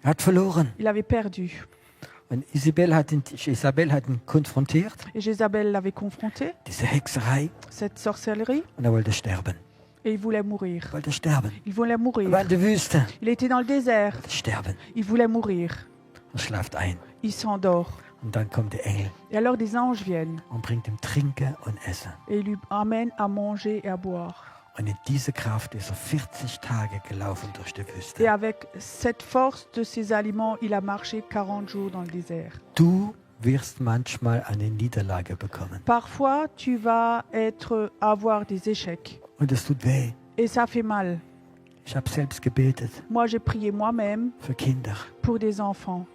Er hat verloren. Il avait perdu. Und Isabel hat ihn konfrontiert, Et Jézabel l'avait confronté, diese Hexerei, cette sorcellerie, und er wollte sterben. et il voulait mourir. Er wollte sterben. Il voulait Er war mourir. in der Wüste. Il était dans le désert. Er wollte sterben. Il voulait mourir. Er schlaft ein. Il s'endort. Und dann kommt der Engel Et alors des anges viennent und bringt ihm Trinken und Essen. et lui amènent à manger et à boire. Und in diese Kraft ist er 40 Tage gelaufen durch die Et Wüste. avec cette force de ces aliments, il a marché 40 jours dans le désert. Du wirst manchmal eine Niederlage bekommen. Parfois, tu vas avoir des échecs. Und es tut weh. Et ça fait mal. Ich habe selbst gebetet Moi, j'ai prié moi-même für Kinder. pour des enfants.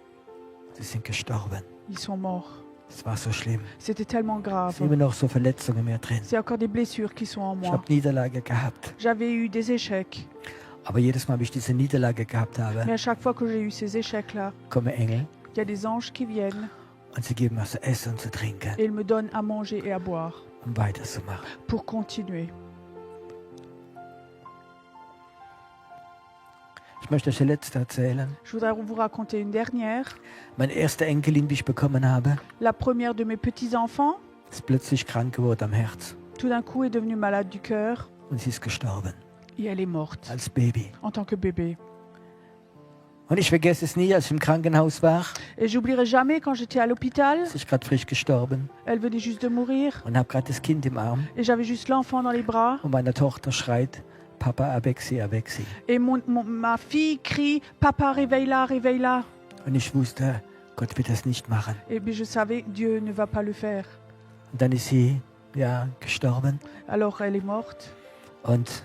Sie sind gestorben. Ils sont morts. Es war so schlimm. C'était tellement Es grave. sind immer noch so Verletzungen mehr drin. C'est encore des blessures qui sont en Ich moi. habe Niederlage gehabt. J'avais eu des échecs. Aber jedes Mal, wenn ich diese Niederlage gehabt habe, Mais à chaque fois que j'ai eu ces échecs-là, kommen Engel il y a des anges qui viennent und sie geben mir zu essen und zu trinken, et ils me donnent à manger et à boire um weiterzumachen. pour continuer. Ich möchte euch die letzte erzählen. Je voudrais vous raconter une dernière. Meine erste Enkelin, die ich bekommen habe, La première de mes petits-enfants, ist plötzlich krank geworden am Herz. tout d'un coup, est devenue malade du cœur Und sie ist gestorben. et elle est morte Als Baby. en tant que bébé. Und ich vergesse es nie, als ich im Krankenhaus war. Et j'oublierai jamais quand j'étais à l'hôpital, Sie ist gerade frisch gestorben. elle venait juste de mourir Und habe gerade das Kind im Arm. et j'avais juste l'enfant dans les bras Und meine Tochter schreit, Papa, Abexi, Abexi. et ma fille crie « Papa, réveille-la, réveille-la !» Und ich wusste, Gott wird das nicht machen. Et bien je savais que Dieu ne va pas le faire. Und dann ist sie, ja, gestorben. Alors elle est morte. Und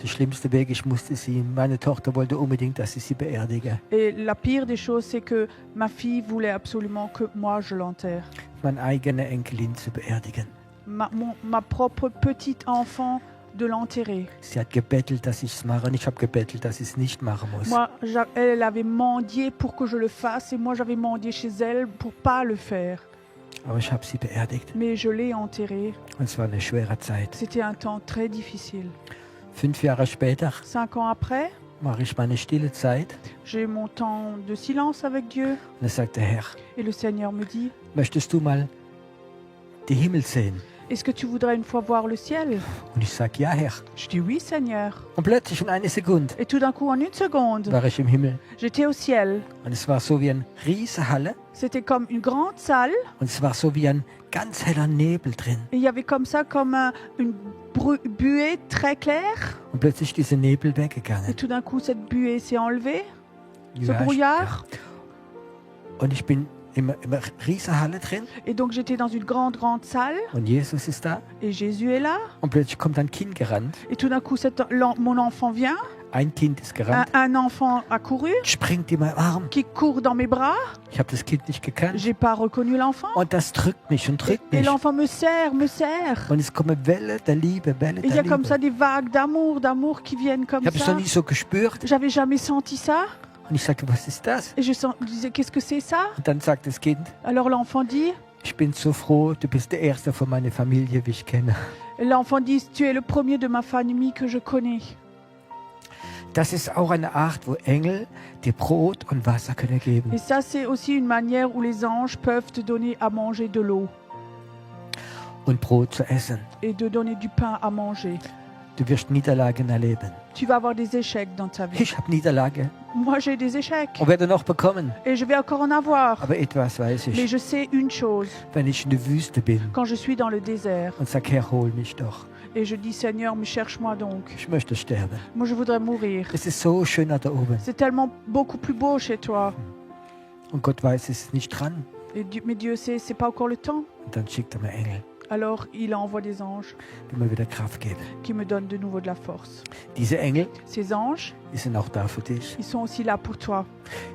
der schlimmste Weg, ich musste sie, meine Tochter wollte unbedingt, dass ich sie beerdige. Et la pire des choses, c'est que ma fille voulait absolument que moi je l'enterre. Meine eigene Enkelin zu beerdigen. Ma propre petite enfant de l'enterrer. Sie hat gebettelt, dass ich es mache und ich habe gebettelt, dass ich es nicht machen muss. Moi, elle avait mendié pour que je le fasse et moi j'avais mendié chez elle pour pas le faire. Aber ich habe sie beerdigt. Mais je l'ai enterrée. Und es war eine schwere Zeit. C'était un temps très difficile. 5 Jahre später 5 ans après, mache ich meine stille Zeit. j'ai mon temps de silence avec Dieu Und er sagt der Herr, et le Seigneur me dit möchtest du mal die Himmel sehen? est-ce que tu voudrais une fois voir le ciel? Und ich sage, ja Herr. Je dis oui Seigneur. Und plötzlich in einer Sekunde Et tout d'un coup, en une seconde, war ich im Himmel. j'étais au ciel. Und es war so wie eine riesige Halle. C'était comme une grande salle Und es war so wie ein ganz heller Nebel drin. et il y avait comme ça une buée très claire. Und plötzlich ist dieser Nebel Et weggegangen. tout d'un coup, cette buée s'est enlevée, ce Ja, brouillard. Und ich bin in einer riesigen Halle drin. Et donc, j'étais dans une grande salle Und Jesus ist da. et Jésus est là. Und plötzlich kommt ein Kind gerannt. Et tout d'un coup, mon enfant vient. Ein Kind ist gerannt. Un enfant a couru, Springt in meinen Arm. qui court dans mes bras. Ich habe das Kind nicht gekannt. J'ai pas reconnu l'enfant. Und das drückt mich und drückt Et mich. l'enfant me serre, me serre. Und es kommen Welle der Liebe, Welle Et il y a der comme ça Liebe. des vagues d'amour qui viennent comme Ich habe es ça. noch nie so gespürt. J'avais jamais senti ça. Und ich sagte, was ist das? Et je disais, qu'est-ce que c'est ça? Und dann sagt das Kind, Alors l'enfant dit, ich bin so froh, du bist der Erste von meiner Familie, wie ich kenne. tu es le premier de ma famille que je connais. Das ist auch eine Art, wo Engel dir Brot und Wasser können geben. Et ça, c'est aussi une manière où les anges peuvent te donner à manger de l'eau Und Brot zu essen. et de donner du pain à manger. Du wirst Niederlagen erleben. Tu vas avoir des échecs dans ta vie. Ich habe Niederlage Moi, j'ai des échecs und werde noch bekommen. et je vais encore en avoir. Aber etwas weiß Mais ich, je sais une chose, wenn ich in der Wüste bin quand je suis dans le désert und sage, Herr, hol mich doch. et je dis Seigneur, mais cherche-moi donc. Ich möchte sterben. Moi, je voudrais mourir. Es ist so schön da oben. C'est tellement beaucoup plus beau chez toi. Und Gott weiß, es ist nicht dran. Mais Dieu sait, c'est pas encore le temps. Und dann schickt er mir Engel, Alors, il envoie des anges die mir wieder Kraft geben. qui me donnent de nouveau de la force. Diese Engel, Ces anges, die sind auch da für dich. ils sont aussi là pour toi.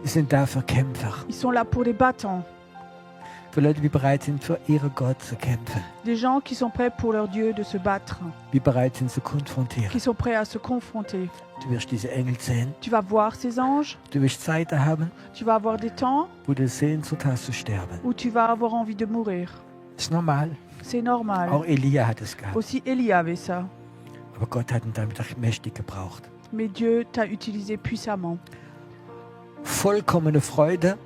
Die sind da für Kämpfer. Ils sont là pour les battants. Für Leute, die bereit sind, für ihre Gott zu kämpfen. Des gens qui sont prêts pour leur Dieu de se battre, Die bereit sind, zu konfrontieren. qui sont prêts à se confronter. Du wirst diese Engel sehen. Tu vas voir ces anges, Du wirst Zeiten haben, tu vas avoir des temps wo du Sehnsucht hast zu sterben. où tu vas avoir envie de mourir. Das ist normal. C'est normal. Auch Elia hat es gehabt. Aussi Élie avait ça. Aber Gott hat ihn damit auch mächtig gebraucht. Mais Dieu t'a utilisé puissamment. Vollkommene Freude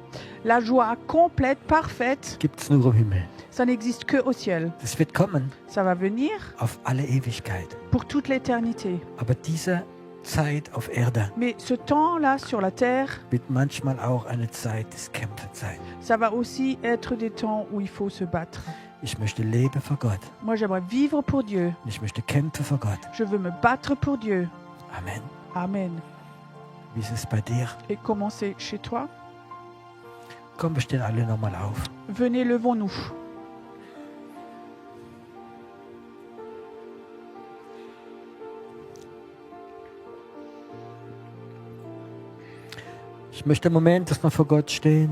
La joie complète, parfaite, gibt es nur im Himmel. ça n'existe que au ciel. Das wird kommen Ça va venir auf alle Ewigkeit. pour toute l'éternité. Aber diese Zeit auf Erde Mais ce temps-là sur la terre, wird manchmal auch eine Zeit des Kämpfens sein. ça va aussi être des temps où il faut se battre. Ich möchte leben für Gott. Moi, j'aimerais vivre pour Dieu. Ich möchte kämpfen für Gott. Je veux me battre pour Dieu. Amen. Amen. Wie ist es bei dir? Et comment c'est chez toi? Komm, wir stehen alle nochmal auf. Venez, levons-nous. Ich möchte einen Moment, dass wir vor Gott stehen.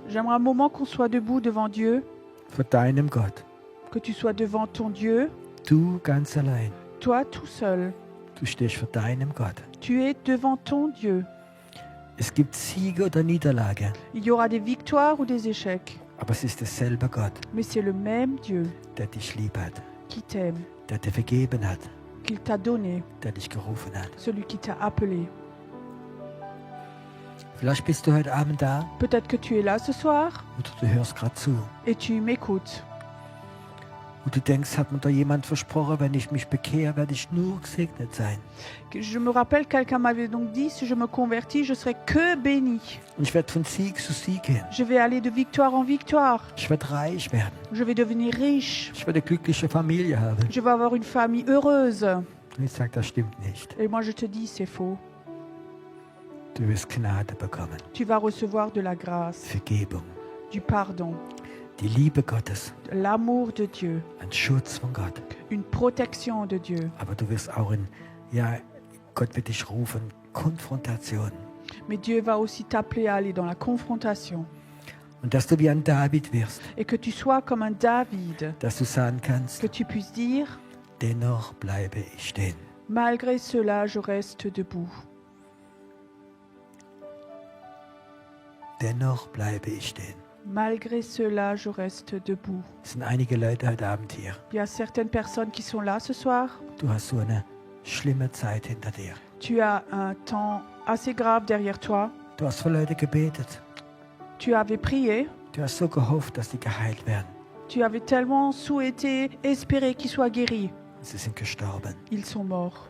J'aimerais un moment qu'on soit debout devant Dieu, Vor deinem Gott. que tu sois devant ton Dieu, Du ganz allein. toi tout seul. Du stehst vor deinem Gott. Tu es devant ton Dieu. Es gibt Siege oder Niederlage, Il y aura des victoires ou des échecs, aber es ist derselbe Gott, mais c'est le même Dieu der dich lieb hat, qui t'aime, der dir vergeben hat, qu'il t'a donné, der dich gerufen hat. celui qui t'a appelé. Vielleicht bist du heute Abend da Peut-être que tu es là ce soir oder du hörst gerade zu et tu m'écoutes. und du denkst, hat mir da jemand versprochen, wenn ich mich bekehre, werde ich nur gesegnet sein. Je me rappelle, quelqu'un m'avait donc dit, si je me convertis, je serai que béni. Und ich werde von Sieg zu Sieg gehen. Je vais aller de victoire en victoire. Ich werde reich werden. Je vais devenir riche. Ich werde eine glückliche Familie haben. Je vais avoir une famille heureuse. Und ich sage, das stimmt nicht. Et moi, je te dis, c'est faux. Du wirst Gnade bekommen, Tu vas recevoir de la grâce, Vergebung, du pardon, die Liebe Gottes, de l'amour de Dieu, ein Schutz von Gott. une protection de Dieu. Aber du wirst auch Gott wird dich rufen, Konfrontation. Mais Dieu va aussi t'appeler à aller dans la confrontation. Und dass du wie ein David wirst, Et que tu sois comme un David, dass du sagen kannst, que tu puisses dire, dennoch bleibe ich stehen. malgré cela, je reste debout. Dennoch bleibe ich stehen. Malgré cela, je reste debout. Es sind einige Leute heute Abend hier. Il y a certaines personnes qui sont là ce soir. Du hast so eine schlimme Zeit hinter dir. Tu as un temps assez grave derrière toi. Du hast für Leute gebetet. Tu avais prié. Du hast so gehofft, dass die geheilt werden. Tu avais tellement souhaité, espéré qu'ils soient guéris. Sie sind gestorben. Ils sont morts.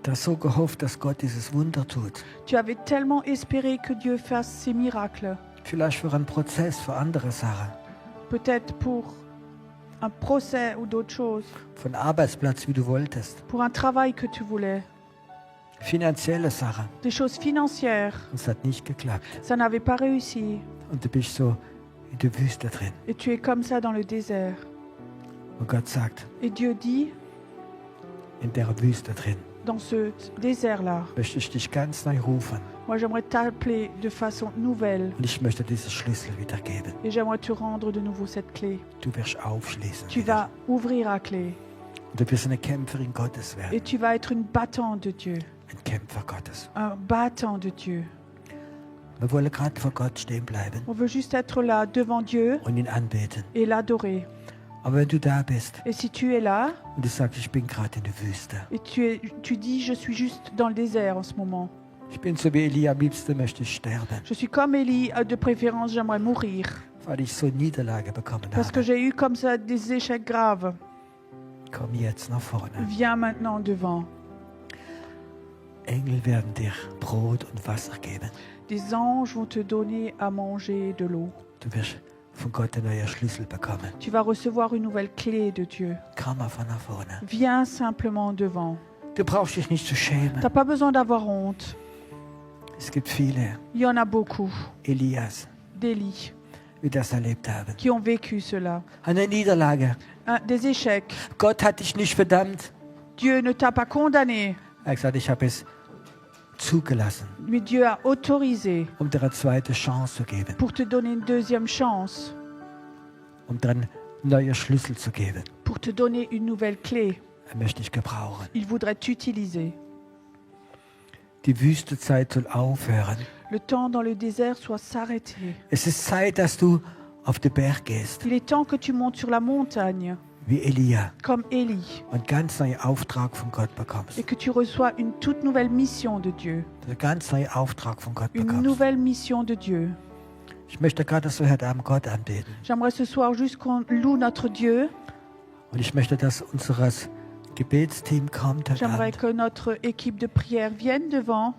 Du hast so gehofft, dass Gott dieses Wunder tut. Tu avais tellement espéré que Dieu fasse ces miracles. Vielleicht für einen Prozess, für andere Sachen. Peut-être pour un procès ou d'autres choses. Für einen Arbeitsplatz, wie du wolltest. Pour un travail que tu voulais. Finanzielle Sachen. Des choses financières. Und es hat nicht geklappt. Ça n'avait pas réussi. Und du bist so in der Wüste drin. Et tu es comme ça dans le désert. Und Gott sagt, Et Dieu dit, in der Wüste drin dans ce désert-là, möchte ich dich ganz neu rufen. moi j'aimerais t'appeler de façon nouvelle. Und ich möchte diesen Schlüssel wiedergeben. Et j'aimerais te rendre de nouveau cette clé. Du wirst aufschließen. Tu wieder. vas ouvrir la clé. Und du wirst eine Kämpferin Gottes werden. Et tu vas être une battante de Dieu. Ein Kämpfer Gottes. Un battant de Dieu. Wir wollen gerade vor Gott stehen bleiben On veut juste être là devant Dieu und ihn anbeten. et l'adorer. Aber wenn du da bist Et si tu es là und du sagst, ich bin gerade in der Wüste. et tu dis je suis juste dans le désert en ce moment. Ich bin so wie Elia, am liebsten möchte ich sterben, Je suis comme Élie, de préférence j'aimerais mourir. weil ich so Niederlage bekommen Parce que habe. j'ai eu comme ça des échecs graves. Komm jetzt nach vorne. Viens maintenant devant. Engel werden dir Brot und Wasser geben. Des anges vont te donner à manger de l'eau. Du wirst von Gott einen neuen Schlüssel bekommen. Tu vas recevoir une nouvelle clé de Dieu. Komm einfach nach vorne. Viens simplement devant. Du brauchst dich nicht zu schämen. T'as pas besoin d'avoir honte. Es gibt viele Il y en a beaucoup Elias, d'Élie die das erlebt haben. qui ont vécu cela. Eine Niederlage. Des échecs. Gott hat dich nicht verdammt. Dieu ne t'a pas condamné, Er hat gesagt, ich habe es zugelassen, mais Dieu a autorisé um dir eine zweite Chance zu geben, pour te donner une deuxième chance, um dir einen neuen Schlüssel zu geben. pour te donner une nouvelle clé. Er möchte dich gebrauchen. Il voudrait t'utiliser. Die Wüstezeit soll aufhören. Le temps dans le désert soit s'arrêter. Es ist Zeit, dass du auf den Berg gehst, Il est temps que tu montes sur la montagne, wie Elia, comme Élie, und ganz neuen Auftrag von Gott bekommst. et que tu reçois une toute nouvelle mission de Dieu. Einen ganz neuen Auftrag von Gott Une bekommst. nouvelle mission de Dieu. Ich möchte gerade, dass wir heute Abend Gott anbeten. J'aimerais ce soir juste qu'on loue notre Dieu Und ich möchte, dass unseres Gebetsteam kommt heute J'aimerais Abend que notre équipe de prière vienne devant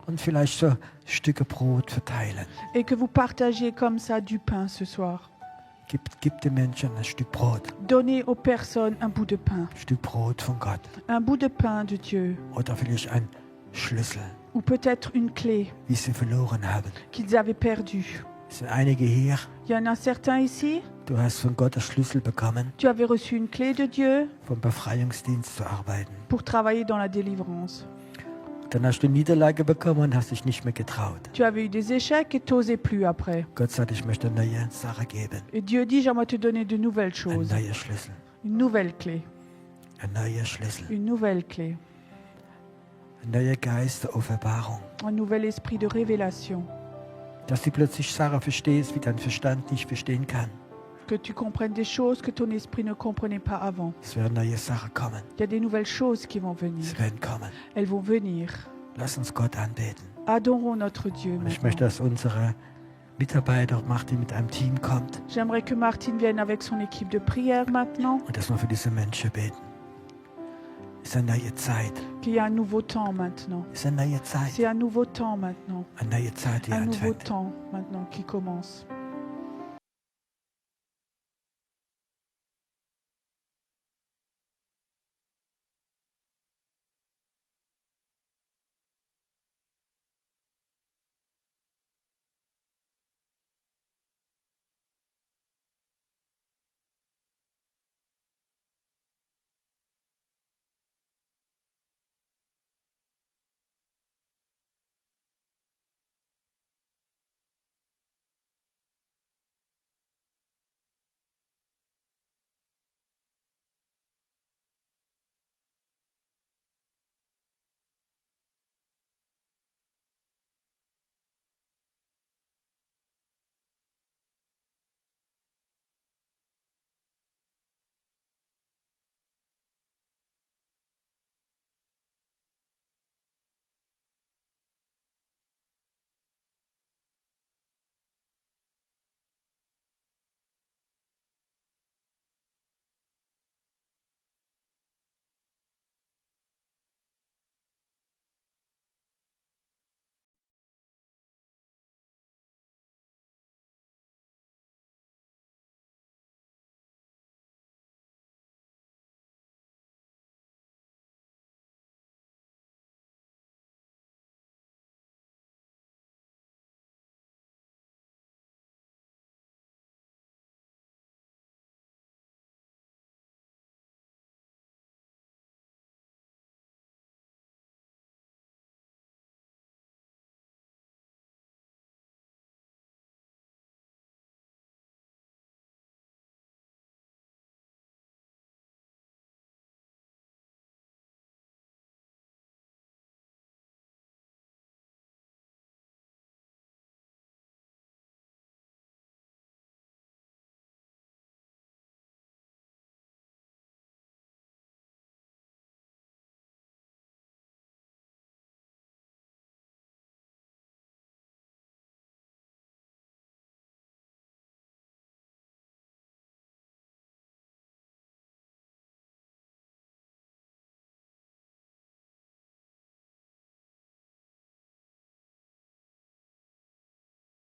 und vielleicht so Stücke Brot verteilen. et que vous partagiez comme ça du pain ce soir. Gib den Menschen ein Stück Brot. Donnez aux personnes un bout de pain. Ein Stück Brot von Gott. Un bout de pain de Dieu. Oder vielleicht ein Schlüssel, Ou peut-être une clé wie sie verloren haben. qu'ils avaient perdue. Es sind einige hier. Il y en a certains ici. Du hast von Gott einen Schlüssel bekommen, Tu avais reçu une clé de Dieu vom Befreiungsdienst zu arbeiten. pour travailler dans la délivrance. Dann hast du Niederlage bekommen und hast dich nicht mehr getraut. Tu avais eu des échecs et t'osais plus après. Gott sagt, ich möchte eine neue Sache geben. Et Dieu dit, j'aimerais te donner de nouvelles Ein choses. neuer Schlüssel. Une nouvelle clé. Ein neuer Schlüssel. Une nouvelle clé. Ein neuer Geist der Offenbarung. Un nouvel esprit de révélation. Dass du plötzlich Sachen verstehst, wie dein Verstand nicht verstehen kann. Que tu comprennes des choses que ton esprit ne comprenait pas avant. Es werden neue Sachen kommen. Il y a des nouvelles choses qui vont venir. Sie werden kommen. Elles vont venir. Lass uns Gott anbeten. Adorons notre Dieu Und ich möchte, maintenant. dass unsere Mitarbeiter, Martin, mit einem Team kommt J'aimerais que Martine vienne avec son équipe de prière maintenant. und dass wir für diese Menschen beten. Es ist eine neue Zeit. Qu'il y a un nouveau temps maintenant. Es ist eine neue Zeit. C'est un nouveau temps maintenant. Eine neue Zeit, die Un nouveau anfängt. temps maintenant qui commence.